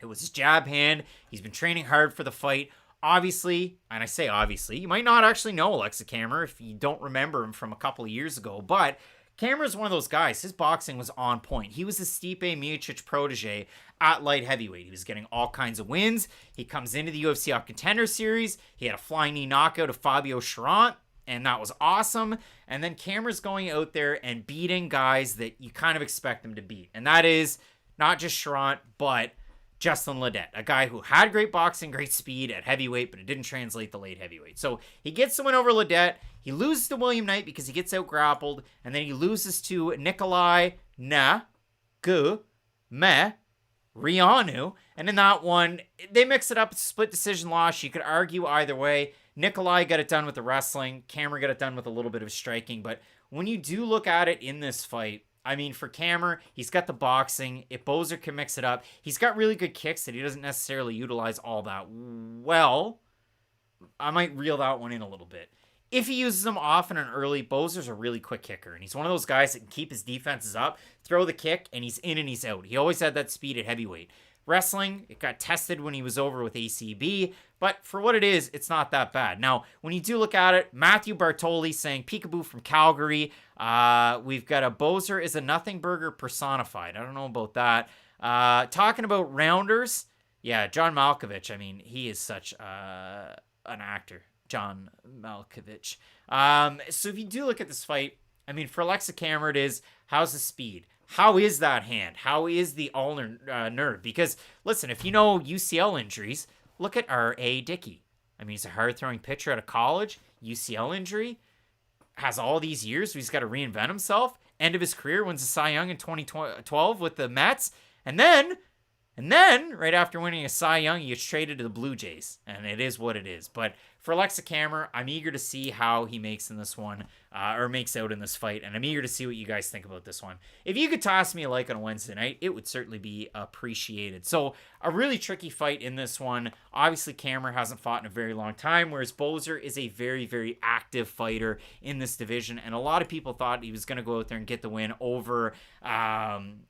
It was his jab hand. He's been training hard for the fight. Obviously, and I say obviously, you might not actually know Aleksa Camur if you don't remember him from a couple of years ago. But Camur is one of those guys. His boxing was on point. He was a Stipe Miocic protege at light heavyweight. He was getting all kinds of wins. He comes into the UFC Up Contender Series. He had a flying knee knockout of Fabio Charant, and that was awesome. And then Camur's going out there and beating guys that you kind of expect him to beat. And that is not just Charant, but Justin Ledette, a guy who had great boxing, great speed at heavyweight, but it didn't translate to late heavyweight. So he gets the win over Ledette. He loses to William Knight because he gets out grappled, and then he loses to Nikolai Rianu. And in that one, they mix it up. It's a split decision loss. You could argue either way. Nikolai got it done with the wrestling. Camur got it done with a little bit of striking. But when you do look at it in this fight, I mean, for Camur, he's got the boxing. If Boser can mix it up, he's got really good kicks that he doesn't necessarily utilize all that well. I might reel that one in a little bit. If he uses them often and early, Boser's a really quick kicker. And he's one of those guys that can keep his defenses up, throw the kick, and he's in and he's out. He always had that speed at heavyweight. Wrestling, it got tested when he was over with ACB. But for what it is, it's not that bad. Now, when you do look at it, Matthew Bartoli saying peekaboo from Calgary. We've got a Boser is a nothing burger personified. I don't know about that. Talking about rounders. Yeah, John Malkovich. I mean, he is such an actor. John Malkovich. So if you do look at this fight, I mean, for Aleksa Camur, it is, how's the speed? How is that hand? How is the ulnar nerve? Because, listen, if you know UCL injuries, look at R.A. Dickey. I mean, he's a hard-throwing pitcher out of college. UCL injury. Has all these years. So he's got to reinvent himself. End of his career, wins the Cy Young in 2012 with the Mets. And then, right after winning a Cy Young, he gets traded to the Blue Jays. And it is what it is. But for Aleksa Camur, I'm eager to see how he makes in this one, or makes out in this fight, and I'm eager to see what you guys think about this one. If you could toss me a like on a Wednesday night, it would certainly be appreciated. So, a really tricky fight in this one. Obviously, Camur hasn't fought in a very long time, whereas Boser is a very, very active fighter in this division, and a lot of people thought he was going to go out there and get the win over Ivan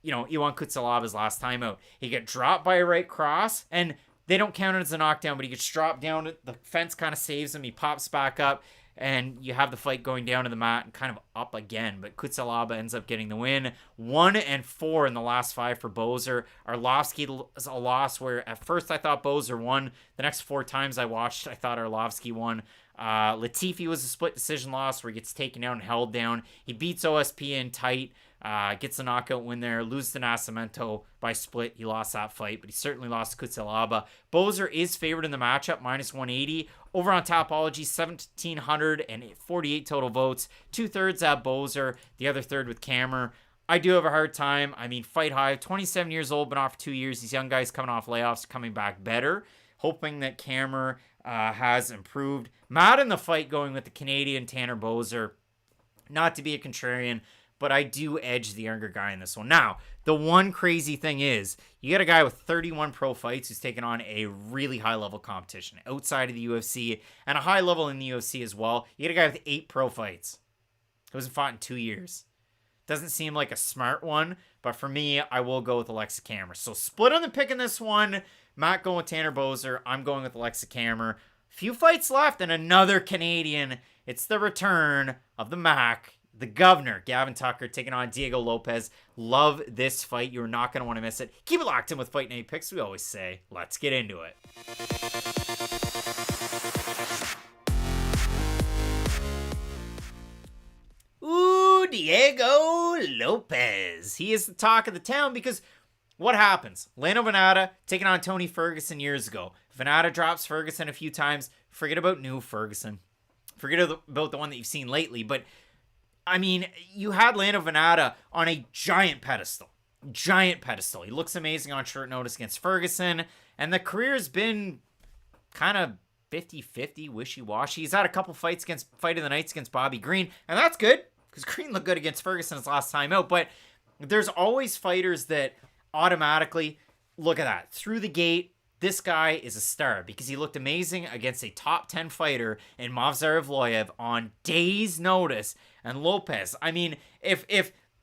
Kutsalaba's last time out. He got dropped by a right cross, and they don't count it as a knockdown, but he gets dropped down. The fence kind of saves him. He pops back up, and you have the fight going down to the mat and kind of up again. But Kutsalaba ends up getting the win. 1-4 in the last 5 for Boser. Arlovsky is a loss where at first I thought Boser won. The next 4 times I watched, I thought Arlovsky won. Latifi was a split decision loss where he gets taken down and held down. He beats OSP in tight. Gets a knockout win there, loses to Nascimento by split. He lost that fight, but he certainly lost to Kutsalaba. Boser is favored in the matchup, -180. Over on Topology, 1,748 total votes. 2/3 at Boser, the other third with Camur. I do have a hard time. I mean, fight high, 27 years old, been off for 2 years. These young guys coming off layoffs, coming back better. Hoping that Camur has improved. Mad in the fight going with the Canadian Tanner Boser. Not to be a contrarian, but I do edge the younger guy in this one. Now, the one crazy thing is, you got a guy with 31 pro fights who's taken on a really high-level competition outside of the UFC, and a high level in the UFC as well. You got a guy with 8 pro fights who hasn't fought in 2 years. Doesn't seem like a smart one, but for me, I will go with Aleksa Camur. So split on the pick in this one. Matt going with Tanner Boser. I'm going with Aleksa Camur. Few fights left, and another Canadian. It's the return of the Mac. The governor, Gavin Tucker, taking on Diego Lopes. Love this fight. You're not going to want to miss it. Keep it locked in with Fight Night Picks. We always say, let's get into it. Ooh, Diego Lopes. He is the talk of the town because what happens? Lando Venata taking on Tony Ferguson years ago. Venata drops Ferguson a few times. Forget about new Ferguson. Forget about the one that you've seen lately, but I mean, you had Lando Venata on a giant pedestal. Giant pedestal. He looks amazing on short notice against Ferguson. And the career's been kind of 50-50, wishy-washy. He's had a couple fights against Fight of the Nights against Bobby Green. And that's good, because Green looked good against Ferguson his last time out. But there's always fighters that automatically, look at that, through the gate, this guy is a star because he looked amazing against a top 10 fighter in Movsarevloyev on days' notice. And Lopes, I mean, if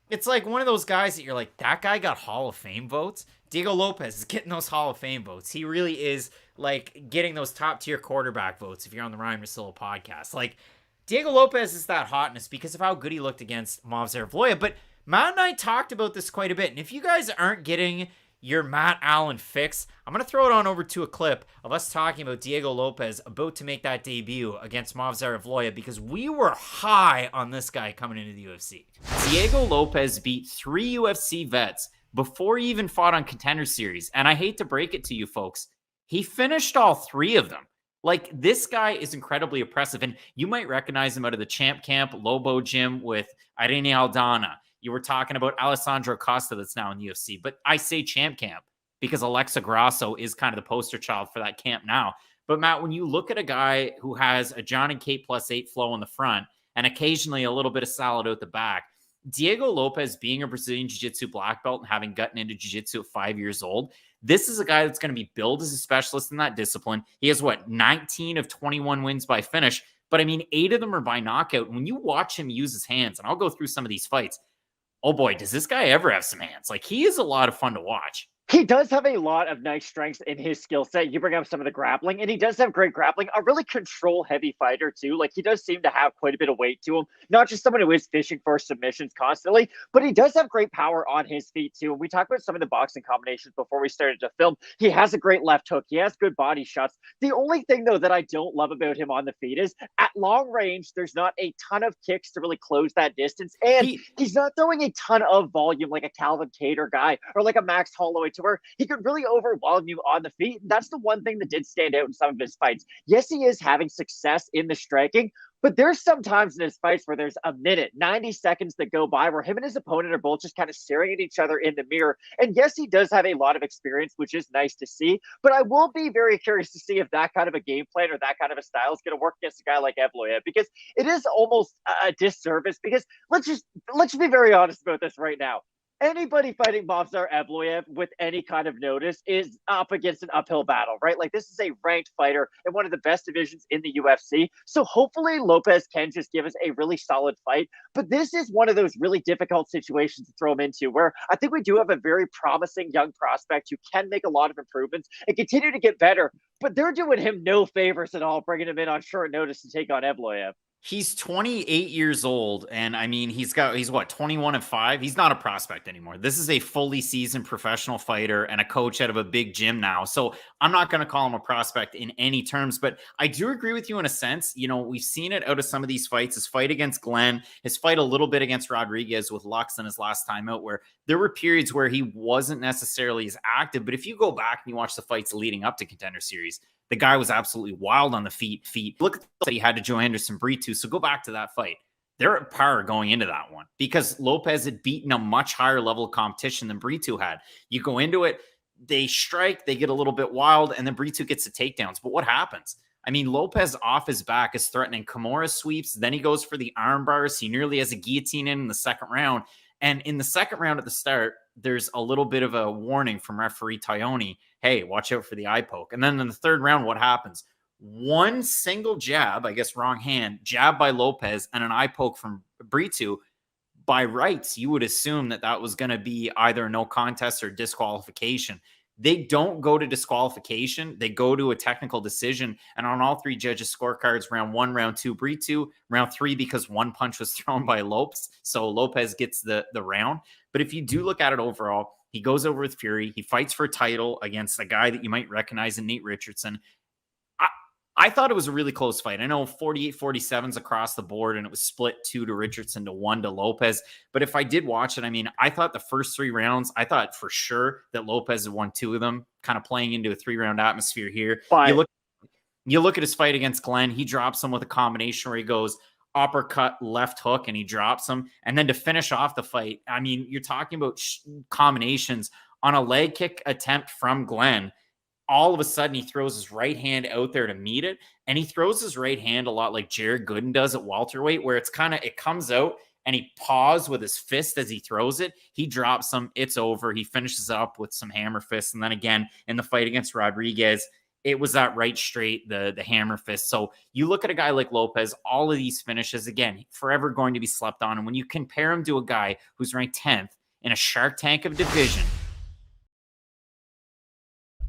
it's like one of those guys that you're like, that guy got Hall of Fame votes. Diego Lopes is getting those Hall of Fame votes. He really is like getting those top tier quarterback votes if you're on the Ryan Russillo podcast. Like, Diego Lopes is that hotness because of how good he looked against Movsarevloyev. But Matt and I talked about this quite a bit. And if you guys aren't getting your Matt Allen fix, I'm going to throw it on over to a clip of us talking about Diego Lopes about to make that debut against Movsarevloyev because we were high on this guy coming into the UFC. Diego Lopes beat 3 UFC vets before he even fought on Contender Series. And I hate to break it to you folks, he finished all 3 of them. Like, this guy is incredibly impressive. And you might recognize him out of the Champ Camp Lobo Gym with Irene Aldana. You were talking about Alessandro Costa that's now in the UFC, but I say Champ Camp because Aleksa Grasso is kind of the poster child for that camp now. But Matt, when you look at a guy who has a John and Kate +8 flow in the front and occasionally a little bit of salad out the back, Diego Lopes being a Brazilian Jiu-Jitsu black belt and having gotten into Jiu-Jitsu at 5 years old, this is a guy that's going to be billed as a specialist in that discipline. He has, 19 of 21 wins by finish, but I mean, 8 of them are by knockout. When you watch him use his hands, and I'll go through some of these fights, oh boy, does this guy ever have some hands. Like, he is a lot of fun to watch. He does have a lot of nice strengths in his skill set. You bring up some of the grappling, and he does have great grappling. A really control-heavy fighter, too. Like, he does seem to have quite a bit of weight to him. Not just someone who is fishing for submissions constantly, but he does have great power on his feet, too. And we talked about some of the boxing combinations before we started to film. He has a great left hook. He has good body shots. The only thing, though, that I don't love about him on the feet is at long range, there's not a ton of kicks to really close that distance. And he's not throwing a ton of volume like a Calvin Kattar guy or like a Max Holloway, to where he could really overwhelm you on the feet. That's the one thing that did stand out in some of his fights. Yes, he is having success in the striking, but there's some times in his fights where there's a minute, 90 seconds that go by where him and his opponent are both just kind of staring at each other in the mirror. And yes, he does have a lot of experience, which is nice to see, but I will be very curious to see if that kind of a game plan or that kind of a style is going to work against a guy like Evloev, because it is almost a disservice. Because let's be very honest about this right now. Anybody fighting Boser Evloev with any kind of notice is up against an uphill battle, right? Like, this is a ranked fighter in one of the best divisions in the UFC. So hopefully Lopes can just give us a really solid fight. But this is one of those really difficult situations to throw him into, where I think we do have a very promising young prospect who can make a lot of improvements and continue to get better. But they're doing him no favors at all, bringing him in on short notice to take on Evloev. He's 28 years old, and I mean, he's what, 21-5? He's not a prospect anymore. This is a fully seasoned professional fighter and a coach out of a big gym now. So I'm not going to call him a prospect in any terms, but I do agree with you in a sense. You know, we've seen it out of some of these fights. His fight against Glenn, his fight a little bit against Rodriguez with Lux in his last time out, where there were periods where he wasn't necessarily as active. But if you go back and you watch the fights leading up to Contender Series, the guy was absolutely wild on the feet. Look at the fight he had to Joe Anderson Brito. So go back to that fight. They're at par going into that one because Lopes had beaten a much higher level of competition than Brito had. You go into it, they strike, they get a little bit wild, and then Brito gets the takedowns. But what happens? I mean, Lopes off his back is threatening Camur sweeps. Then he goes for the arm bars. He nearly has a guillotine in the second round. And in the second round at the start, there's a little bit of a warning from referee Tayoni. Hey, watch out for the eye poke. And then in the third round, what happens? One single jab, I guess wrong hand, jab by Lopes and an eye poke from Brito. By rights, you would assume that that was going to be either no contest or disqualification. They don't go to disqualification. They go to a technical decision. And on all three judges' scorecards, round 1, round 2, Brito, round 3, because one punch was thrown by Lopes. So Lopes gets the round. But if you do look at it overall, he goes over with Fury. He fights for a title against a guy that you might recognize in Nate Richardson. I thought it was a really close fight. I know 48-47s across the board, and it was split 2 to Richardson to 1 to Lopes. But if I did watch it, I mean, I thought the first 3 rounds, I thought for sure that Lopes had won 2 of them, kind of playing into a 3-round atmosphere here. You look at his fight against Glenn, he drops him with a combination where he goes uppercut, left hook, and he drops him. And then to finish off the fight, I mean, you're talking about combinations on a leg kick attempt from Glenn. All of a sudden, he throws his right hand out there to meet it. And he throws his right hand a lot like Jared Gooden does at welterweight, where it's kind of, it comes out and he paws with his fist as he throws it. He drops him. It's over. He finishes up with some hammer fists. And then again, in the fight against Rodriguez, it was that right straight, the hammer fist. So you look at a guy like Lopes, all of these finishes, again, forever going to be slept on. And when you compare him to a guy who's ranked 10th in a Shark Tank of division.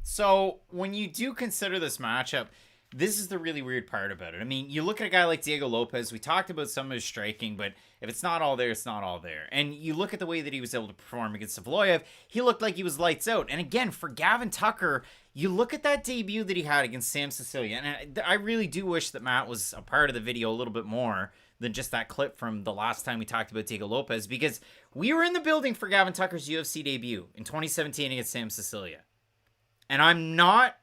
So when you do consider this matchup, this is the really weird part about it. I mean, you look at a guy like Diego Lopes. We talked about some of his striking, but if it's not all there, it's not all there. And you look at the way that he was able to perform against Evloev, he looked like he was lights out. And again, for Gavin Tucker, you look at that debut that he had against Sam Sicilia, and I really do wish that Matt was a part of the video a little bit more than just that clip from the last time we talked about Diego Lopes, because we were in the building for Gavin Tucker's UFC debut in 2017 against Sam Sicilia. And I'm not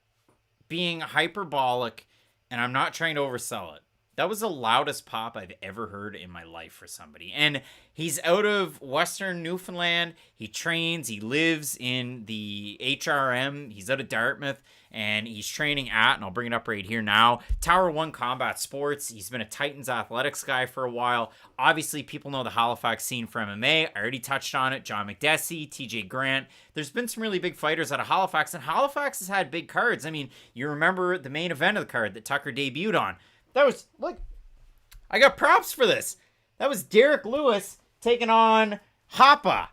being hyperbolic, and I'm not trying to oversell it. That was the loudest pop I've ever heard in my life for somebody. And he's out of Western Newfoundland. He trains. He lives in the HRM. He's out of Dartmouth. And he's training at, and I'll bring it up right here now, Tower 1 Combat Sports. He's been a Titans athletics guy for a while. Obviously, people know the Halifax scene for MMA. I already touched on it. John McDessie, TJ Grant. There's been some really big fighters out of Halifax, and Halifax has had big cards. I mean, you remember the main event of the card that Tucker debuted on. That was, look, I got props for this. That was Derek Lewis taking on Hapa.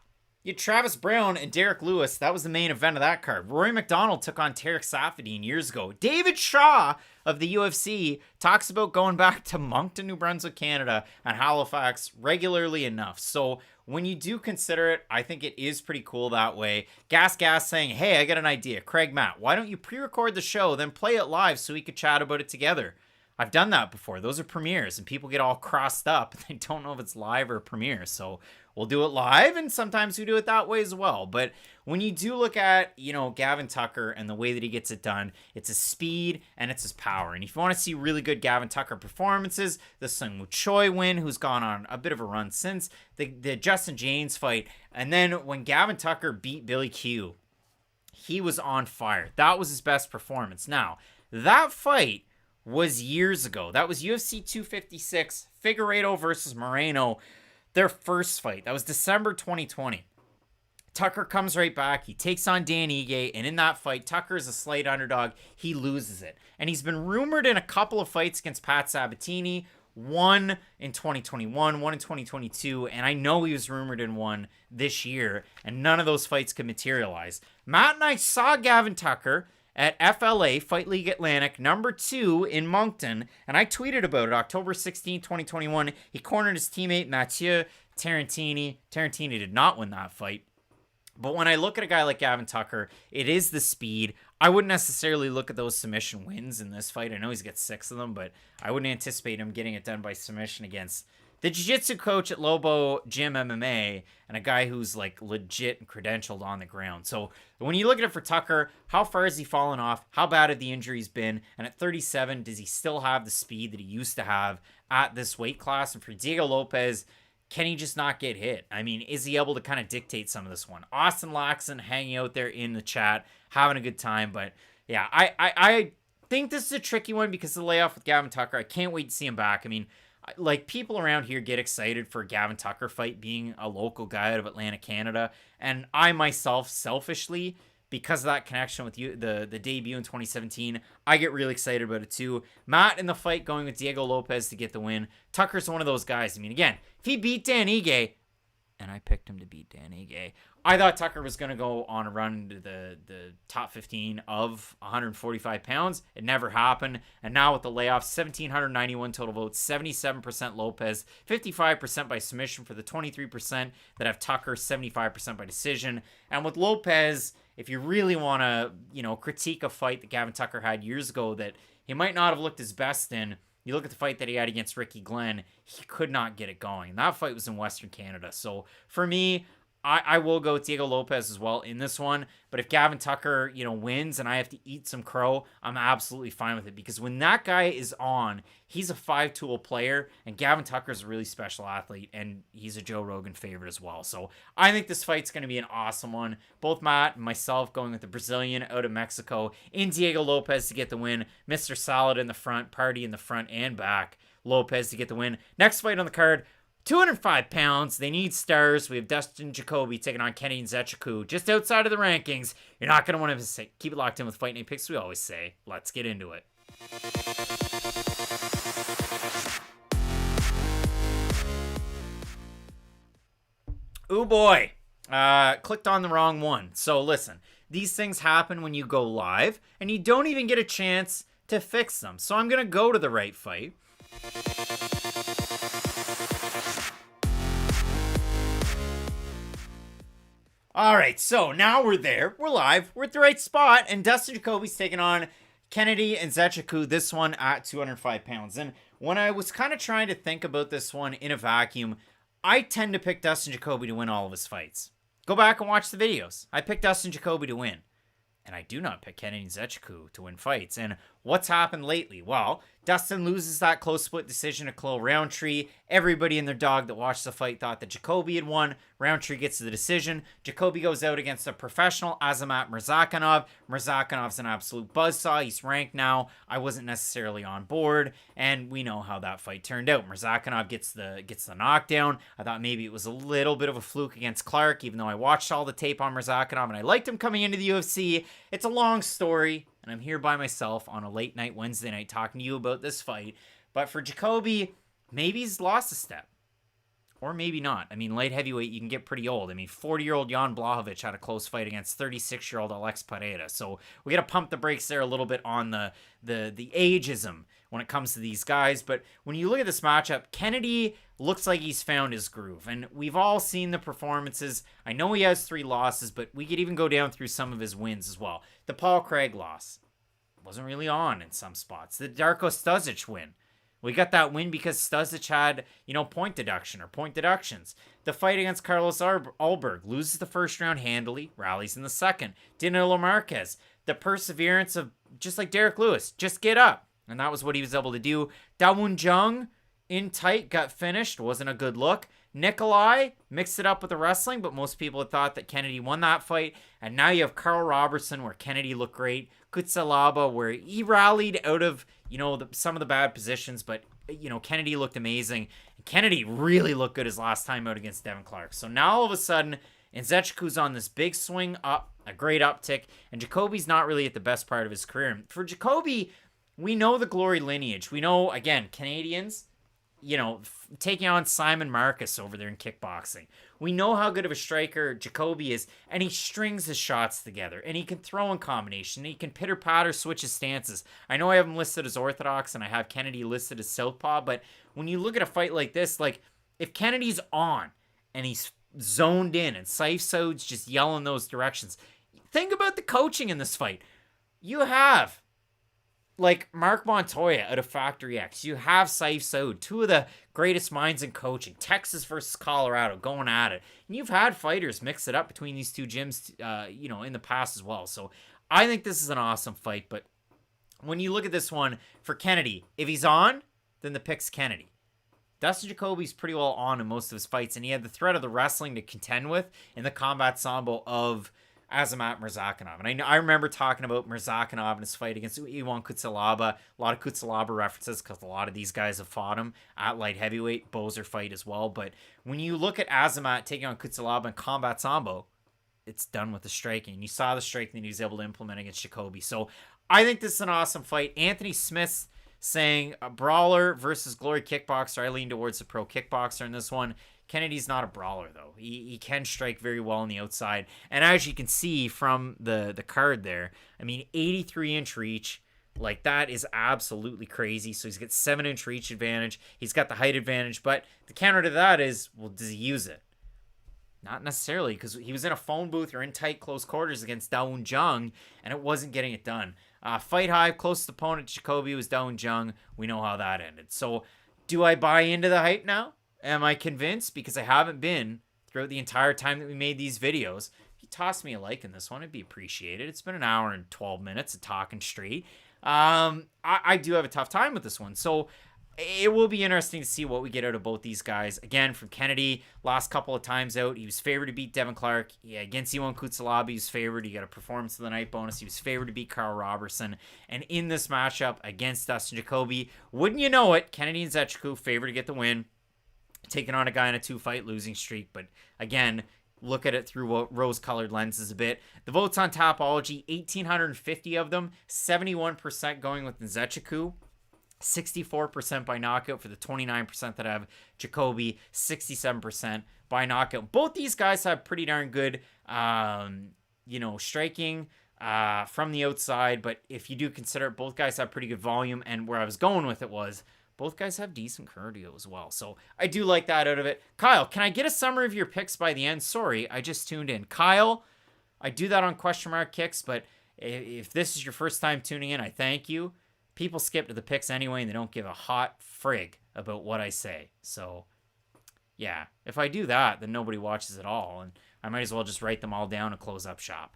You had Travis Brown and Derek Lewis. That was the main event of that card. Rory McDonald took on Tarek Safadine years ago. David Shaw of the UFC talks about going back to Moncton, New Brunswick, Canada, and Halifax regularly enough. So when you do consider it, I think it is pretty cool that way. Gas saying, hey, I got an idea. Craig, Matt, why don't you pre-record the show, then play it live so we could chat about it together? I've done that before. Those are premieres, and people get all crossed up. They don't know if it's live or premiere. So we'll do it live, and sometimes we do it that way as well. But when you do look at, Gavin Tucker and the way that he gets it done, it's his speed and it's his power. And if you want to see really good Gavin Tucker performances, the Sungwoo Choi win, who's gone on a bit of a run since, the Justin James fight, and then when Gavin Tucker beat Billy Q, he was on fire. That was his best performance. Now, that fight was years ago. That was UFC 256, Figueiredo versus Moreno, their first fight. That was December 2020. Tucker comes right back. He takes on Dan Ige, and in that fight, Tucker is a slight underdog. He loses it. And he's been rumored in a couple of fights against Pat Sabatini, one in 2021, one in 2022, and I know he was rumored in one this year, and none of those fights could materialize. Matt and I saw Gavin Tucker at FLA, Fight League Atlantic, number 2 in Moncton, and I tweeted about it October 16, 2021. He cornered his teammate Mathieu Tarantini. Tarantini did not win that fight. But when I look at a guy like Gavin Tucker, it is the speed. I wouldn't necessarily look at those submission wins in this fight. I know he's got 6 of them, but I wouldn't anticipate him getting it done by submission against the jiu-jitsu coach at Lobo Gym MMA and a guy who's like legit and credentialed on the ground. So when you look at it for Tucker, how far has he fallen off? How bad have the injuries been? And at 37, does he still have the speed that he used to have at this weight class? And for Diego Lopes, can he just not get hit? I mean, is he able to kind of dictate some of this one? Austin Laxon hanging out there in the chat, having a good time. But yeah, I think this is a tricky one because of the layoff with Gavin Tucker. I can't wait to see him back. I mean, like, people around here get excited for a Gavin Tucker fight being a local guy out of Atlanta, Canada. And I myself, selfishly, because of that connection with you, the debut in 2017, I get really excited about it too. Matt in the fight going with Diego Lopes to get the win. Tucker's one of those guys. I mean, again, if he beat Dan Ige, and I picked him to beat Dan Ige, I thought Tucker was going to go on a run to the top 15 of 145 pounds. It never happened. And now with the layoff, 1,791 total votes, 77% Lopes, 55% by submission for the 23% that have Tucker, 75% by decision. And with Lopes, if you really want to, critique a fight that Gavin Tucker had years ago that he might not have looked his best in, you look at the fight that he had against Ricky Glenn, he could not get it going. That fight was in Western Canada. So for me, I will go with Diego Lopes as well in this one. But if Gavin Tucker, wins and I have to eat some crow, I'm absolutely fine with it. Because when that guy is on, he's a 5-tool player. And Gavin Tucker is a really special athlete. And he's a Joe Rogan favorite as well. So I think this fight's going to be an awesome one. Both Matt and myself going with the Brazilian out of Mexico in Diego Lopes to get the win. Mr. Solid in the front, Party in the front and back. Lopes to get the win. Next fight on the card, 205 pounds. They need stars. We have Dustin Jacoby taking on Kenny Nzechukwu. Just outside of the rankings. You're not going to want to miss it. Keep it locked in with Fight Night Picks, we always say. Let's get into it. Ooh boy. Clicked on the wrong one. So listen, these things happen when you go live, and you don't even get a chance to fix them. So I'm going to go to the right fight. All right, so now we're there. We're live. We're at the right spot. And Dustin Jacoby's taking on Kennedy Nzechukwu, this one at 205 pounds. And when I was kind of trying to think about this one in a vacuum, I tend to pick Dustin Jacoby to win all of his fights. Go back and watch the videos. I picked Dustin Jacoby to win. And I do not pick Kennedy Nzechukwu to win fights. And what's happened lately? Well, Dustin loses that close split decision to Khalil Roundtree. Everybody and their dog that watched the fight thought that Jacoby had won. Roundtree gets the decision. Jacoby goes out against a professional, Azamat Murzakanov. Murzakanov's an absolute buzzsaw. He's ranked now. I wasn't necessarily on board, and we know how that fight turned out. Murzakanov gets the knockdown. I thought maybe it was a little bit of a fluke against Clark, even though I watched all the tape on Murzakanov, and I liked him coming into the UFC. It's a long story, and I'm here by myself on a late night Wednesday night talking to you about this fight. But for Jacoby, maybe he's lost a step. Or maybe not. I mean, light heavyweight, you can get pretty old. I mean, 40-year-old Jan Blachowicz had a close fight against 36-year-old Alex Pereira. So we got to pump the brakes there a little bit on the ageism when it comes to these guys. But when you look at this matchup, Kennedy looks like he's found his groove. And we've all seen the performances. I know he has 3 losses, but we could even go down through some of his wins as well. The Paul Craig loss wasn't really on in some spots. The Darko Stosic win. We got that win because Stosic had, point deduction or point deductions. The fight against Carlos Alberg, loses the first round handily, rallies in the second. Danilo Marquez, the perseverance of, just like Derek Lewis, just get up. And that was what he was able to do. Dawoon Jung, in tight, got finished, wasn't a good look. Nikolai mixed it up with the wrestling, but most people had thought that Kennedy won that fight. And now you have Carl Robertson, where Kennedy looked great. Kutsalaba, where he rallied out of, some of the bad positions, but, Kennedy looked amazing. And Kennedy really looked good his last time out against Devin Clark. So now all of a sudden, Nzechukwu's on this big swing up, a great uptick, and Jacoby's not really at the best part of his career. For Jacoby, we know the glory lineage. We know, again, Canadians, taking on Simon Marcus over there in kickboxing. We know how good of a striker Jacoby is, and he strings his shots together, and he can throw in combination, and he can pitter-patter switch his stances. I know I have him listed as orthodox, and I have Kennedy listed as southpaw, but when you look at a fight like this, like, if Kennedy's on, and he's zoned in, and Saif Soud's just yelling those directions, think about the coaching in this fight. You have Mark Montoya out of Factory X. You have Saif Soud, 2 of the greatest minds in coaching. Texas versus Colorado, going at it. And you've had fighters mix it up between these 2 gyms, in the past as well. So I think this is an awesome fight. But when you look at this one, for Kennedy, if he's on, then the pick's Kennedy. Dustin Jacoby's pretty well on in most of his fights, and he had the threat of the wrestling to contend with in the combat sambo of Azamat Murzakanov. And I remember talking about Murzakanov in his fight against Iwan Kutsalaba. A lot of Kutsalaba references because a lot of these guys have fought him at light heavyweight. Boser fight as well. But when you look at Azamat taking on Kutsalaba in combat sambo, it's done with the striking. You saw the striking that he was able to implement against Jacoby. So I think this is an awesome fight. Anthony Smith's saying a brawler versus glory kickboxer. I lean towards the pro kickboxer in this one. Kennedy's not a brawler, though. He can strike very well on the outside. And as you can see from the card there, 83-inch reach. That is absolutely crazy. So he's got 7-inch reach advantage. He's got the height advantage. But the counter to that is, well, does he use it? Not necessarily, because he was in a phone booth or in tight, close quarters against Dawoon Jung, and it wasn't getting it done. Fight high, closest opponent, Jacoby, was Dawoon Jung. We know how that ended. So do I buy into the hype now? Am I convinced? Because I haven't been throughout the entire time that we made these videos. If you toss me a like in this one, it'd be appreciated. It's been an hour and 12 minutes of talking straight. I do have a tough time with this one. So it will be interesting to see what we get out of both these guys. Again, from Kennedy, last couple of times out, he was favored to beat Devin Clark. Yeah, against Iwan Kutsalaba, he was favored. He got a performance of the night bonus. He was favored to beat Carl Robertson. And in this matchup against Dustin Jacoby, wouldn't you know it, Kennedy and Nzechukwu favored to get the win. Taking on a guy in a 2-fight losing streak. But again, look at it through rose-colored lenses a bit. The votes on Tapology, 1,850 of them, 71% going with Nzechukwu, 64% by knockout for the 29% that have Jacoby, 67% by knockout. Both these guys have pretty darn good, striking from the outside. But if you do consider it, both guys have pretty good volume. And where I was going with it was, both guys have decent cardio as well. So I do like that out of it. Kyle, can I get a summary of your picks by the end? Sorry, I just tuned in. Kyle, I do that on question mark kicks, but if this is your first time tuning in, I thank you. People skip to the picks anyway, and they don't give a hot frig about what I say. So, yeah, if I do that, then nobody watches at all, and I might as well just write them all down and close up shop.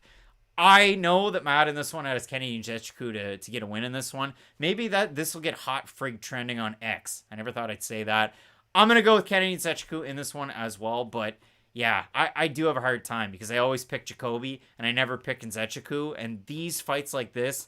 I know that Matt in this one has Kennedy and Nzechukwu to get a win in this one. Maybe this will get hot frig trending on X. I never thought I'd say that. I'm going to go with Kennedy and Nzechukwu in this one as well. But yeah, I do have a hard time because I always pick Jacoby and I never pick Nzechukwu. And these fights like this,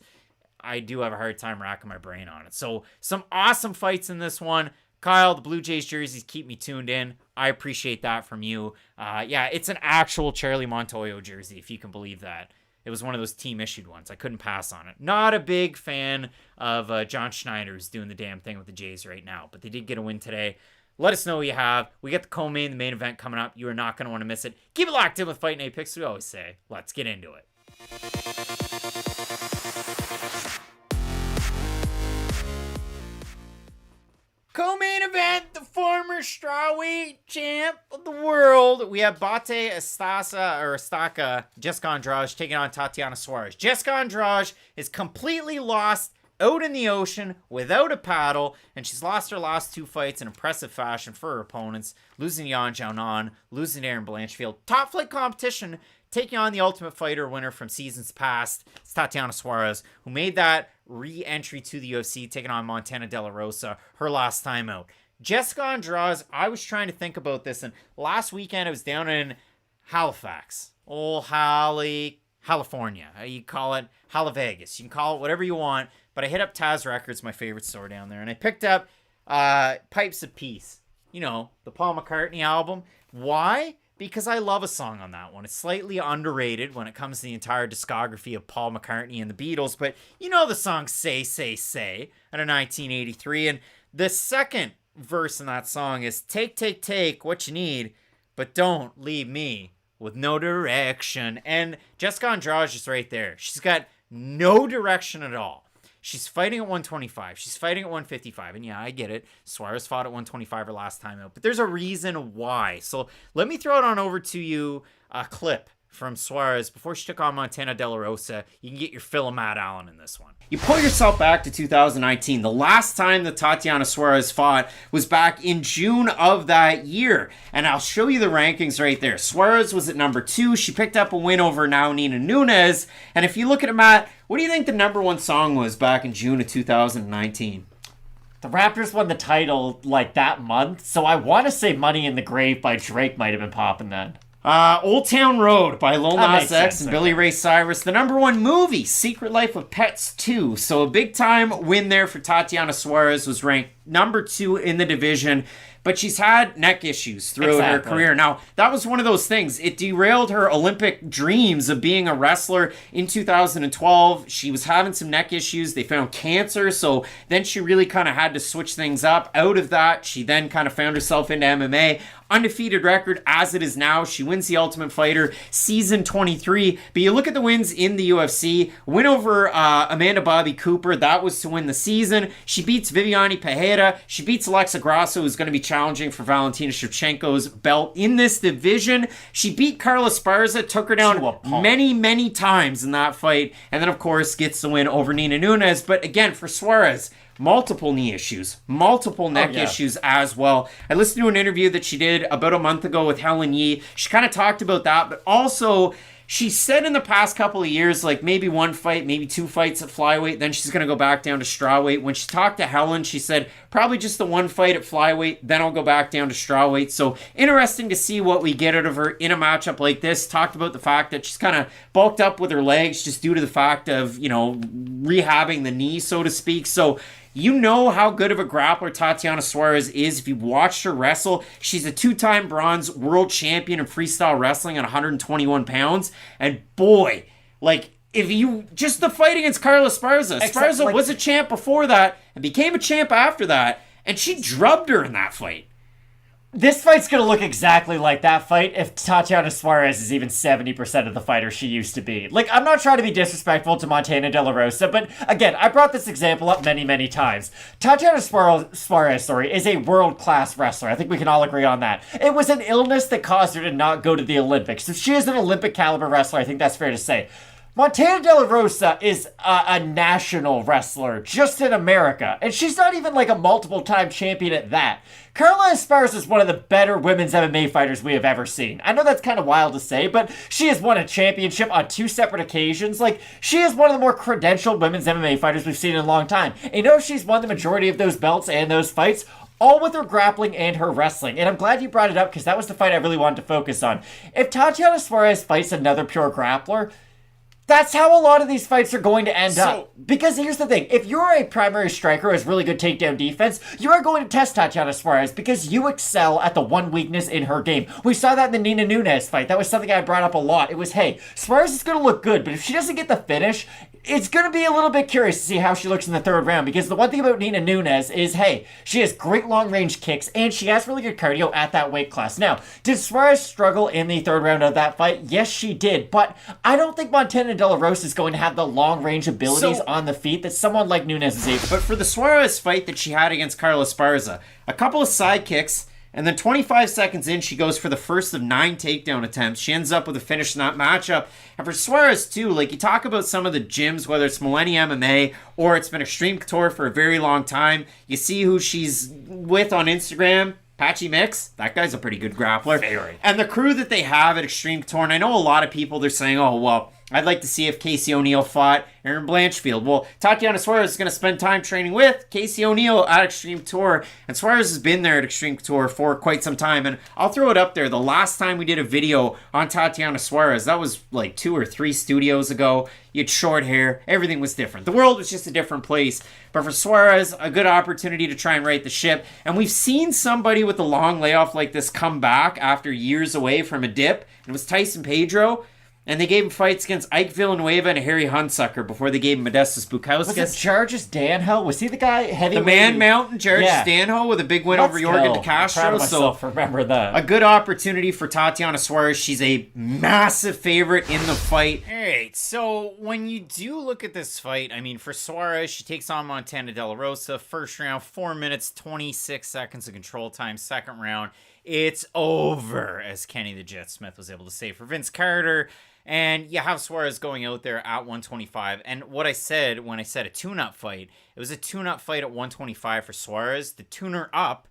I do have a hard time racking my brain on it. So some awesome fights in this one. Kyle, the Blue Jays jerseys keep me tuned in. I appreciate that from you. Yeah, it's an actual Charlie Montoyo jersey, if you can believe that. It was one of those team-issued ones. I couldn't pass on it. Not a big fan of John Schneider, who's doing the damn thing with the Jays right now, but they did get a win today. Let us know what you have. We get the co-main, the main event coming up. You are not going to want to miss it. Keep it locked in with Fight Night Picks. We always say, let's get into it. Co-main event, the former strawweight champ of the world. We have Bate Estaca, Jessica Andrade taking on Tatiana Suarez. Jessica Andrade is completely lost out in the ocean without a paddle, and she's lost her last 2 fights in impressive fashion for her opponents, losing Yan Xiaonan, losing Aaron Blanchfield. Top flight competition, taking on the Ultimate Fighter winner from seasons past. It's Tatiana Suarez, who made that re-entry to the UFC, taking on Montana De La Rosa, her last time out. Jessica Andrade, I was trying to think about this, and last weekend I was down in Halifax. Old California. You call it Vegas. You can call it whatever you want. But I hit up Taz Records, my favorite store down there, and I picked up Pipes of Peace. You know, the Paul McCartney album. Why? Because I love a song on that one. It's slightly underrated when it comes to the entire discography of Paul McCartney and the Beatles, but you know the song Say, Say, Say out of 1983, and the second verse in that song is take, take, take what you need, but don't leave me with no direction. And Jessica Andrade is just right there. She's got no direction at all. She's fighting at 125. She's fighting at 155. And yeah, I get it. Suarez fought at 125 her last time out. But there's a reason why. So let me throw it on over to you a clip from Suarez before she took on Montana De La Rosa. You can get your fill of Matt Allen in this one. You pull yourself back to 2019. The last time that Tatiana Suarez fought was back in June of that year. And I'll show you the rankings right there. Suarez was at number 2. She picked up a win over now Nina Nunes. And if you look at it, Matt, what do you think the number 1 song was back in June of 2019? The Raptors won the title like that month, so I want to say Money in the Grave by Drake might have been popping then. Old Town Road by Lil Nas X and okay. Billy Ray Cyrus. The number 1 movie, Secret Life of Pets 2. So a big time win there for Tatiana Suarez. Was ranked number 2 in the division. But she's had neck issues throughout her career. Now, that was one of those things. It derailed her Olympic dreams of being a wrestler in 2012. She was having some neck issues. They found cancer, so then she really kind of had to switch things up. Out of that, she then kind of found herself into MMA. Undefeated record as it is now. She wins the Ultimate Fighter season 23. But you look at the wins in the UFC. Win over Amanda Bobby Cooper. That was to win the season. She beats Viviane Pereira. She beats Aleksa Grasso, who's going to be challenging for Valentina Shevchenko's belt in this division. She beat Carla Esparza, took her down many, many times in that fight. And then, of course, gets the win over Nina Nunes. But again, for Suarez, multiple knee issues, multiple neck issues as well. I listened to an interview that she did about a month ago with Helen Yee. She kind of talked about that, but also she said in the past couple of years, like maybe 1 fight, maybe 2 fights at flyweight, then she's going to go back down to strawweight. When she talked to Helen, she said probably just the 1 fight at flyweight, then I'll go back down to strawweight. So interesting to see what we get out of her in a matchup like this. Talked about the fact that she's kind of bulked up with her legs just due to the fact of, you know, rehabbing the knee, so to speak. So you know how good of a grappler Tatiana Suarez is if you've watched her wrestle. She's a 2-time bronze world champion in freestyle wrestling at 121 pounds. And boy, like, if you just the fight against Carla Esparza. Esparza was a champ before that and became a champ after that, and she drubbed her in that fight. This fight's going to look exactly like that fight if Tatiana Suarez is even 70% of the fighter she used to be. Like, I'm not trying to be disrespectful to Montana De La Rosa, but again, I brought this example up many, many times. Tatiana Suarez, is a world-class wrestler. I think we can all agree on that. It was an illness that caused her to not go to the Olympics. So she is an Olympic-caliber wrestler, I think that's fair to say. Montana De La Rosa is a national wrestler just in America, and she's not even like a multiple-time champion at that. Carla Esparza is one of the better women's MMA fighters we have ever seen. I know that's kind of wild to say, but she has won a championship on 2 separate occasions. Like, she is one of the more credentialed women's MMA fighters we've seen in a long time. And you know, she's won the majority of those belts and those fights, all with her grappling and her wrestling. And I'm glad you brought it up because that was the fight I really wanted to focus on. If Tatiana Suarez fights another pure grappler, That's how a lot of these fights are going to end up. Because here's the thing. If you're a primary striker who has really good takedown defense, you are going to test Tatiana Suarez because you excel at the one weakness in her game. We saw that in the Nina Nunes fight. That was something I brought up a lot. It was, hey, Suarez is going to look good, but if she doesn't get the finish, it's going to be a little bit curious to see how she looks in the third round, because the one thing about Nina Nunes is, hey, she has great long-range kicks, and she has really good cardio at that weight class. Now, did Suarez struggle in the third round of that fight? Yes, she did, but I don't think Montana De La Rosa is going to have the long-range abilities on the feet that someone like Nunes is able. But for the Suarez fight that she had against Carla Esparza, a couple of side kicks, and then 25 seconds in, she goes for the first of 9 takedown attempts. She ends up with a finish in that matchup. And for Suarez, too, like you talk about some of the gyms, whether it's Millennium MMA or it's been Extreme Couture for a very long time. You see who she's with on Instagram. Patchy Mix, that guy's a pretty good grappler. Very. And the crew that they have at Extreme Couture, and I know a lot of people, they're saying, oh, well, I'd like to see if Casey O'Neill fought Aaron Blanchfield. Well, Tatiana Suarez is going to spend time training with Casey O'Neill at Extreme Couture, and Suarez has been there at Extreme Couture for quite some time, and I'll throw it up there. The last time we did a video on Tatiana Suarez, that was like 2 or 3 studios ago. You had short hair. Everything was different. The world was just a different place. But for Suarez, a good opportunity to try and right the ship. And we've seen somebody with a long layoff like this come back after years away from a dip. It was Tyson Pedro. And they gave him fights against Ike Villanueva and Harry Hunsucker before they gave him Modestas Bukauskas. Was it Jargis Danho? Was he the guy heavyweight? The Man Mountain, Jargis Danho, with a big win over Jorgen De Castro. I'm proud of myself, remember that. A good opportunity for Tatiana Suarez. She's a massive favorite in the fight. All right, so when you do look at this fight, I mean, for Suarez, she takes on Montana De La Rosa. First round, 4 minutes, 26 seconds of control time. Second round, it's over, as Kenny the Jet Smith was able to say for Vince Carter. And you have Suarez going out there at 125. And what I said when I said a tune-up fight, it was a tune-up fight at 125 for Suarez to tune her up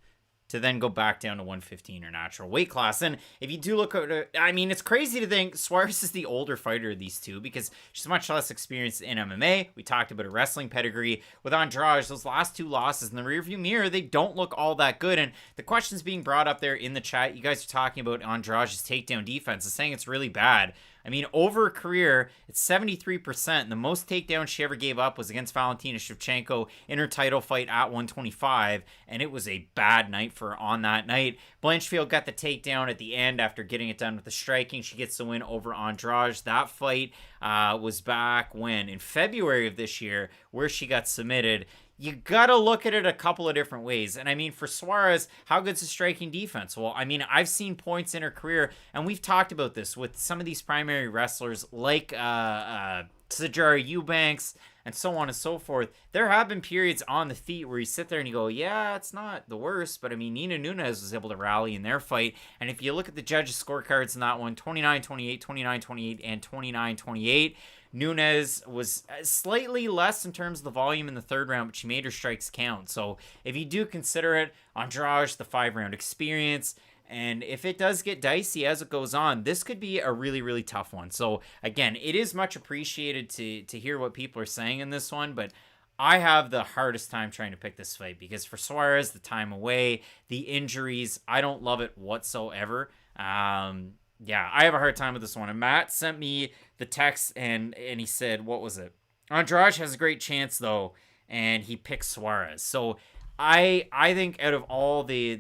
to then go back down to 115 or natural weight class. And if you do look at it, I mean, it's crazy to think Suarez is the older fighter of these two because she's much less experienced in MMA. We talked about her wrestling pedigree. With Andrade, those last 2 losses in the rearview mirror, they don't look all that good. And the questions being brought up there in the chat, you guys are talking about Andrade's takedown defense and saying it's really bad. I mean, over her career, it's 73%, and the most takedowns she ever gave up was against Valentina Shevchenko in her title fight at 125, and it was a bad night for her on that night. Blanchfield got the takedown at the end after getting it done with the striking. She gets the win over Andrade. That fight was back when? In February of this year, where she got submitted. You gotta look at it a couple of different ways. And I mean, for Suarez, how good's the striking defense? Well, I mean, I've seen points in her career, and we've talked about this with some of these primary wrestlers like Sajara Eubanks and so on and so forth. There have been periods on the feet where you sit there and you go, yeah, it's not the worst, but I mean, Nina Nunes was able to rally in their fight. And if you look at the judges' scorecards in that one, 29-28, 29-28, and 29-28, Nunes was slightly less in terms of the volume in the third round, but she made her strikes count. So if you do consider it, Andrade, the 5-round experience, and if it does get dicey as it goes on, this could be a really, really tough one. So again, it is much appreciated to hear what people are saying in this one, but I have the hardest time trying to pick this fight because for Suarez, the time away, the injuries, I don't love it whatsoever. Yeah, I have a hard time with this one. And Matt sent me the text and he said, what was it? Andrade has a great chance though, and he picks Suarez. So I think out of all the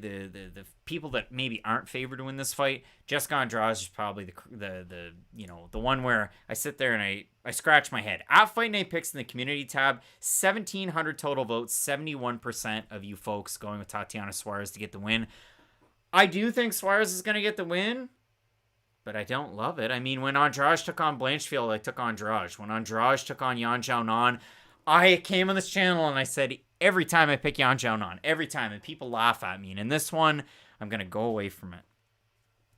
people that maybe aren't favored to win this fight, Jessica Andrade is probably the one where I sit there and I scratch my head. At Fight Night Picks in the community tab, 1,700 total votes, 71% of you folks going with Tatiana Suarez to get the win. I do think Suarez is going to get the win, but I don't love it. I mean, when Andrade took on Blanchfield, I took Andrade. When Andrade took on Yan Xiaonan, I came on this channel and I said, every time I pick Yan Xiaonan, every time, and people laugh at me. And in this one, I'm going to go away from it.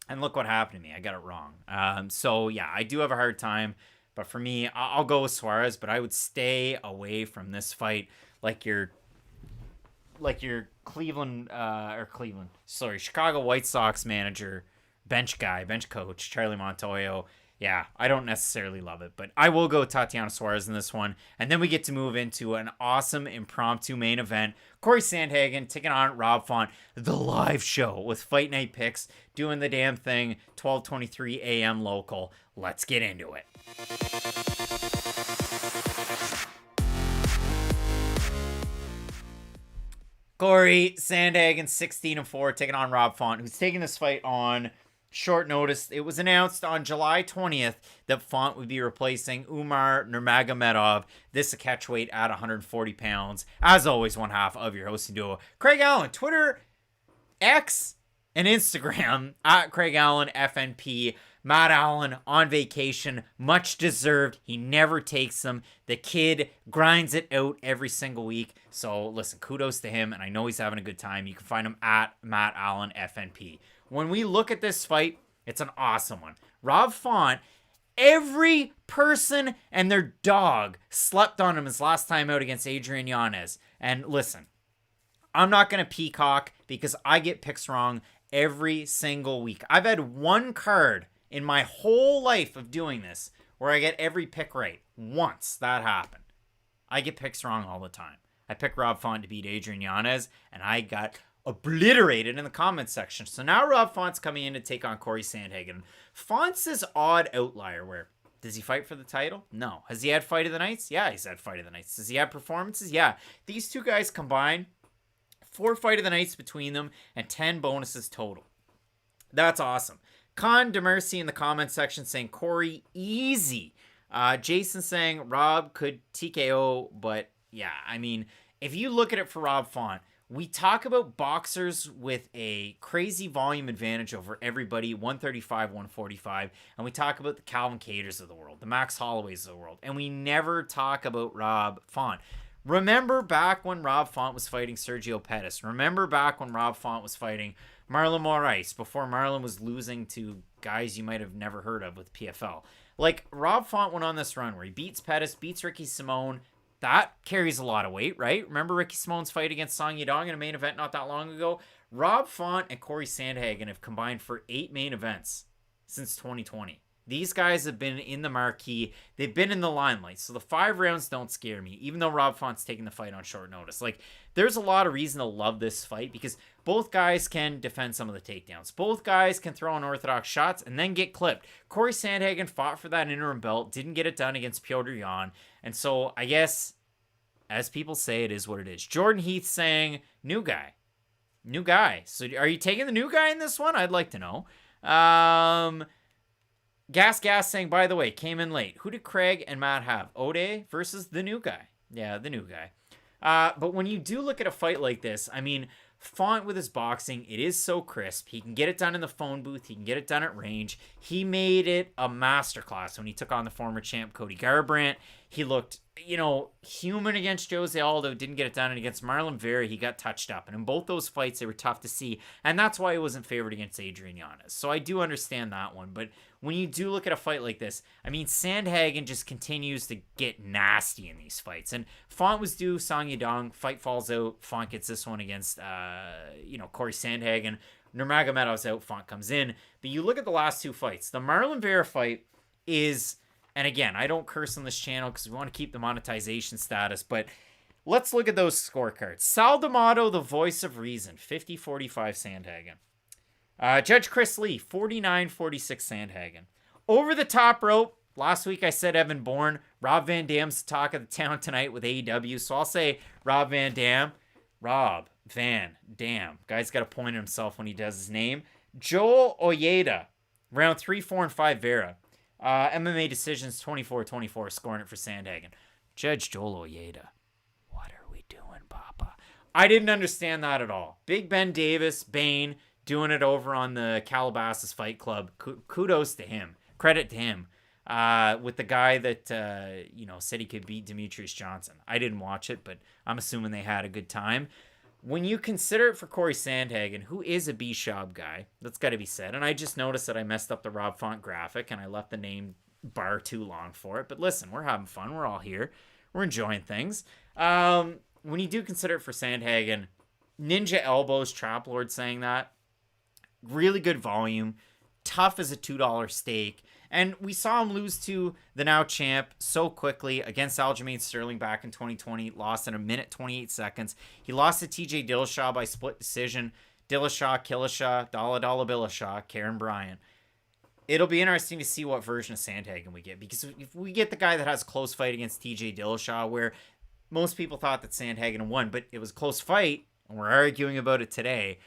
And look what happened to me. I got it wrong. So, yeah, I do have a hard time. But for me, I'll go with Suarez, but I would stay away from this fight like your Chicago White Sox manager, bench coach, Charlie Montoyo. Yeah, I don't necessarily love it, but I will go Tatiana Suarez in this one. And then we get to move into an awesome impromptu main event. Cory Sandhagen taking on Rob Font, the live show with Fight Night Picks, doing the damn thing, 12:23 a.m. local. Let's get into it. Cory Sandhagen, 16-4, taking on Rob Font, who's taking this fight on short notice. It was announced on July 20th that Font would be replacing Umar Nurmagomedov. This a catchweight at 140 pounds. As always, one half of your hosting duo, Craig Allen. Twitter, X, and Instagram at Craig Allen FNP. Matt Allen on vacation, much deserved. He never takes them. The kid grinds it out every single week. So listen, kudos to him, and I know he's having a good time. You can find him at Matt Allen FNP. When we look at this fight, it's an awesome one. Rob Font, every person and their dog slept on him his last time out against Adrian Yanez. And listen, I'm not going to peacock because I get picks wrong every single week. I've had one card in my whole life of doing this where I get every pick right. Once that happened. I get picks wrong all the time. I picked Rob Font to beat Adrian Yanez, and I got obliterated in the comments section. So now Rob Font's coming in to take on Cory Sandhagen. Font's this odd outlier where, does he fight for the title? No. Has he had fight of the nights? Yeah, he's had fight of the nights. Does he have performances? Yeah. These two guys combined, 4 fight of the nights between them, and 10 bonuses total. That's awesome. Con DeMercy in the comments section saying Cory easy. Jason saying Rob could TKO, but yeah, I mean, if you look at it for Rob Font, we talk about boxers with a crazy volume advantage over everybody, 135, 145, and we talk about the Calvin Katers of the world, the Max Holloways of the world, and we never talk about Rob Font. Remember back when Rob Font was fighting Sergio Pettis. Remember back when Rob Font was fighting Marlon Moraes before Marlon was losing to guys you might have never heard of with PFL. Like, Rob Font went on this run where he beats Pettis, beats Ricky Simone. That carries a lot of weight, right? Remember Ricky Simone's fight against Song Yadong in a main event not that long ago? Rob Font and Cory Sandhagen have combined for 8 main events since 2020. These guys have been in the marquee. They've been in the limelight. So the 5 rounds don't scare me, even though Rob Font's taking the fight on short notice. Like, there's a lot of reason to love this fight because both guys can defend some of the takedowns. Both guys can throw unorthodox shots and then get clipped. Cory Sandhagen fought for that interim belt, didn't get it done against Petr Yan. And so I guess, as people say, it is what it is. Jordan Heath saying, new guy. New guy. So are you taking the new guy in this one? I'd like to know. Gas saying, by the way, came in late. Who did Craig and Matt have? Ode versus the new guy. Yeah, the new guy. But when you do look at a fight like this, I mean, Font with his boxing, it is so crisp. He can get it done in the phone booth. He can get it done at range. He made it a masterclass when he took on the former champ Cody Garbrandt. He looked, human against Jose Aldo, didn't get it done. And against Marlon Vera, he got touched up. And in both those fights, they were tough to see. And that's why he wasn't favored against Adrian Yanez. So I do understand that one. But when you do look at a fight like this, I mean, Sandhagen just continues to get nasty in these fights. And Font was due Song Yadong. Fight falls out. Font gets this one against, Cory Sandhagen. Nurmagomedov's out. Font comes in. But you look at the last 2 fights. The Marlon Vera fight is... And again, I don't curse on this channel because we want to keep the monetization status, but let's look at those scorecards. Sal D'Amato, the voice of reason, 50-45 Sandhagen. Judge Chris Lee, 49-46 Sandhagen. Over the top rope, last week I said Evan Bourne. Rob Van Dam's the talk of the town tonight with AEW, so I'll say Rob Van Dam. Rob Van Dam. Guy's got to point at himself when he does his name. Joel Ojeda, round 3, 4, and 5 Vera. MMA decisions 24-24, scoring it for Sandhagen. Judge Joel Ojeda, what are we doing, Papa? I didn't understand that at all. Big Ben Davis, Bane, doing it over on the Calabasas Fight Club. Kudos to him. Credit to him. With the guy that, said he could beat Demetrius Johnson. I didn't watch it, but I'm assuming they had a good time. When you consider it for Cory Sandhagen, who is a B-Shop guy, that's got to be said. And I just noticed that I messed up the Rob Font graphic and I left the name bar too long for it. But listen, we're having fun. We're all here. We're enjoying things. When you do consider it for Sandhagen, Ninja Elbows, Trap Lord saying that, really good volume, tough as a $2 steak. And we saw him lose to the now champ so quickly against Aljamain Sterling back in 2020. Lost in 1:28. He lost to TJ Dillashaw by split decision. Dillashaw, Killishaw, Dalla Billashaw, Karen Bryant. It'll be interesting to see what version of Sandhagen we get. Because if we get the guy that has a close fight against TJ Dillashaw, where most people thought that Sandhagen won, but it was a close fight, we're arguing about it today.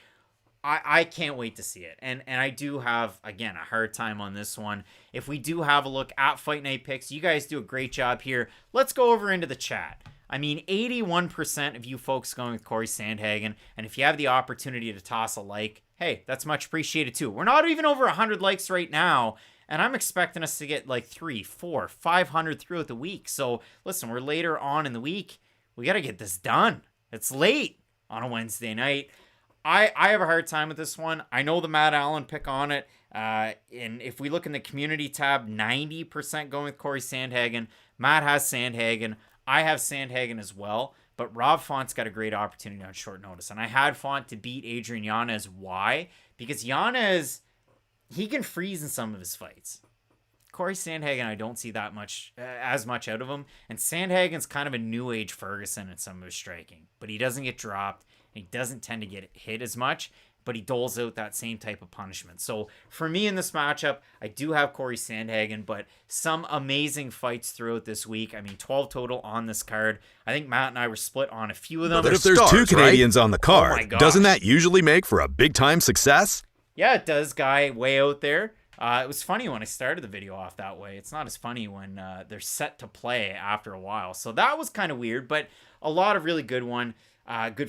I can't wait to see it. And I do have, again, a hard time on this one. If we do have a look at Fight Night picks, you guys do a great job here. Let's go over into the chat. I mean, 81% of you folks going with Cory Sandhagen. And if you have the opportunity to toss a like, hey, that's much appreciated too. We're not even over 100 likes right now. And I'm expecting us to get like 300, 400, 500 throughout the week. So listen, we're later on in the week. We got to get this done. It's late on a Wednesday night. I have a hard time with this one. I know the Matt Allen pick on it. And if we look in the community tab, 90% going with Cory Sandhagen. Matt has Sandhagen. I have Sandhagen as well. But Rob Font's got a great opportunity on short notice. And I had Font to beat Adrian Yanez. Why? Because Yanez, he can freeze in some of his fights. Cory Sandhagen, I don't see that much, as much out of him. And Sandhagen's kind of a new age Ferguson in some of his striking. But he doesn't get dropped. He doesn't tend to get hit as much, but he doles out that same type of punishment. So for me in this matchup, I do have Cory Sandhagen, but some amazing fights throughout this week. I mean, 12 total on this card. I think Matt and I were split on a few of them. But if there's two Canadians on the card, oh my gosh, doesn't that usually make for a big-time success? Yeah, it does, guy way out there. It was funny when I started the video off that way. It's not as funny when they're set to play after a while. So that was kind of weird, but a lot of really good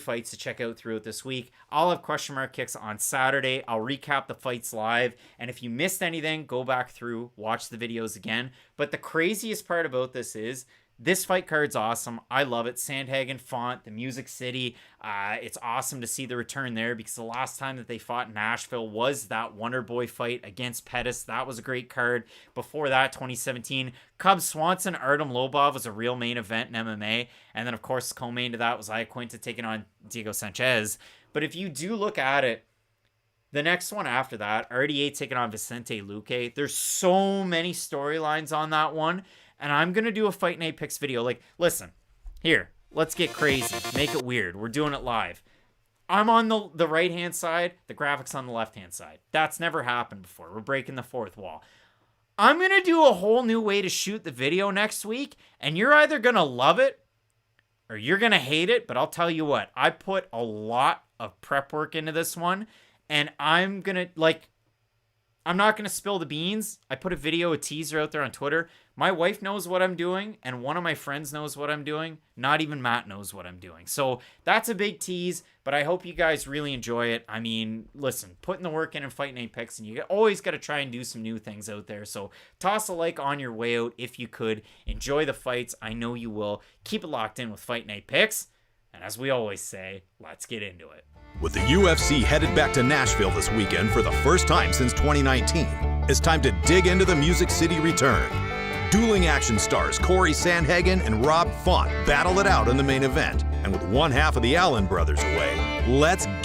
fights to check out throughout this week. I'll have question mark kicks on Saturday. I'll recap the fights live. And if you missed anything, go back through, watch the videos again. But the craziest part about this is this fight card's awesome. I love it. Sandhagen, Font, the Music City. It's awesome to see the return there because the last time that they fought in Nashville was that Wonder Boy fight against Pettis. That was a great card. Before that, 2017, Cub Swanson, Artem Lobov was a real main event in MMA. And then, of course, co-main to that was Iaquinta taking on Diego Sanchez. But if you do look at it, the next one after that, RDA taking on Vicente Luque. There's so many storylines on that one. And I'm going to do a Fight Night Picks video. Like, listen, here, let's get crazy. Make it weird. We're doing it live. I'm on the right-hand side. The graphics on the left-hand side. That's never happened before. We're breaking the fourth wall. I'm going to do a whole new way to shoot the video next week. And you're either going to love it or you're going to hate it. But I'll tell you what. I put a lot of prep work into this one. And I'm going to, like, I'm not going to spill the beans. I put a teaser out there on Twitter. My wife knows what I'm doing, and one of my friends knows what I'm doing. Not even Matt knows what I'm doing. So that's a big tease, but I hope you guys really enjoy it. I mean, listen, putting the work in Fight Night Picks, and you always got to try and do some new things out there. So toss a like on your way out if you could. Enjoy the fights. I know you will. Keep it locked in with Fight Night Picks. And as we always say, let's get into it. With the UFC headed back to Nashville this weekend for the first time since 2019, it's time to dig into the Music City return. Dueling action stars Cory Sandhagen and Rob Font battle it out in the main event. And with one half of the Allen brothers away, let's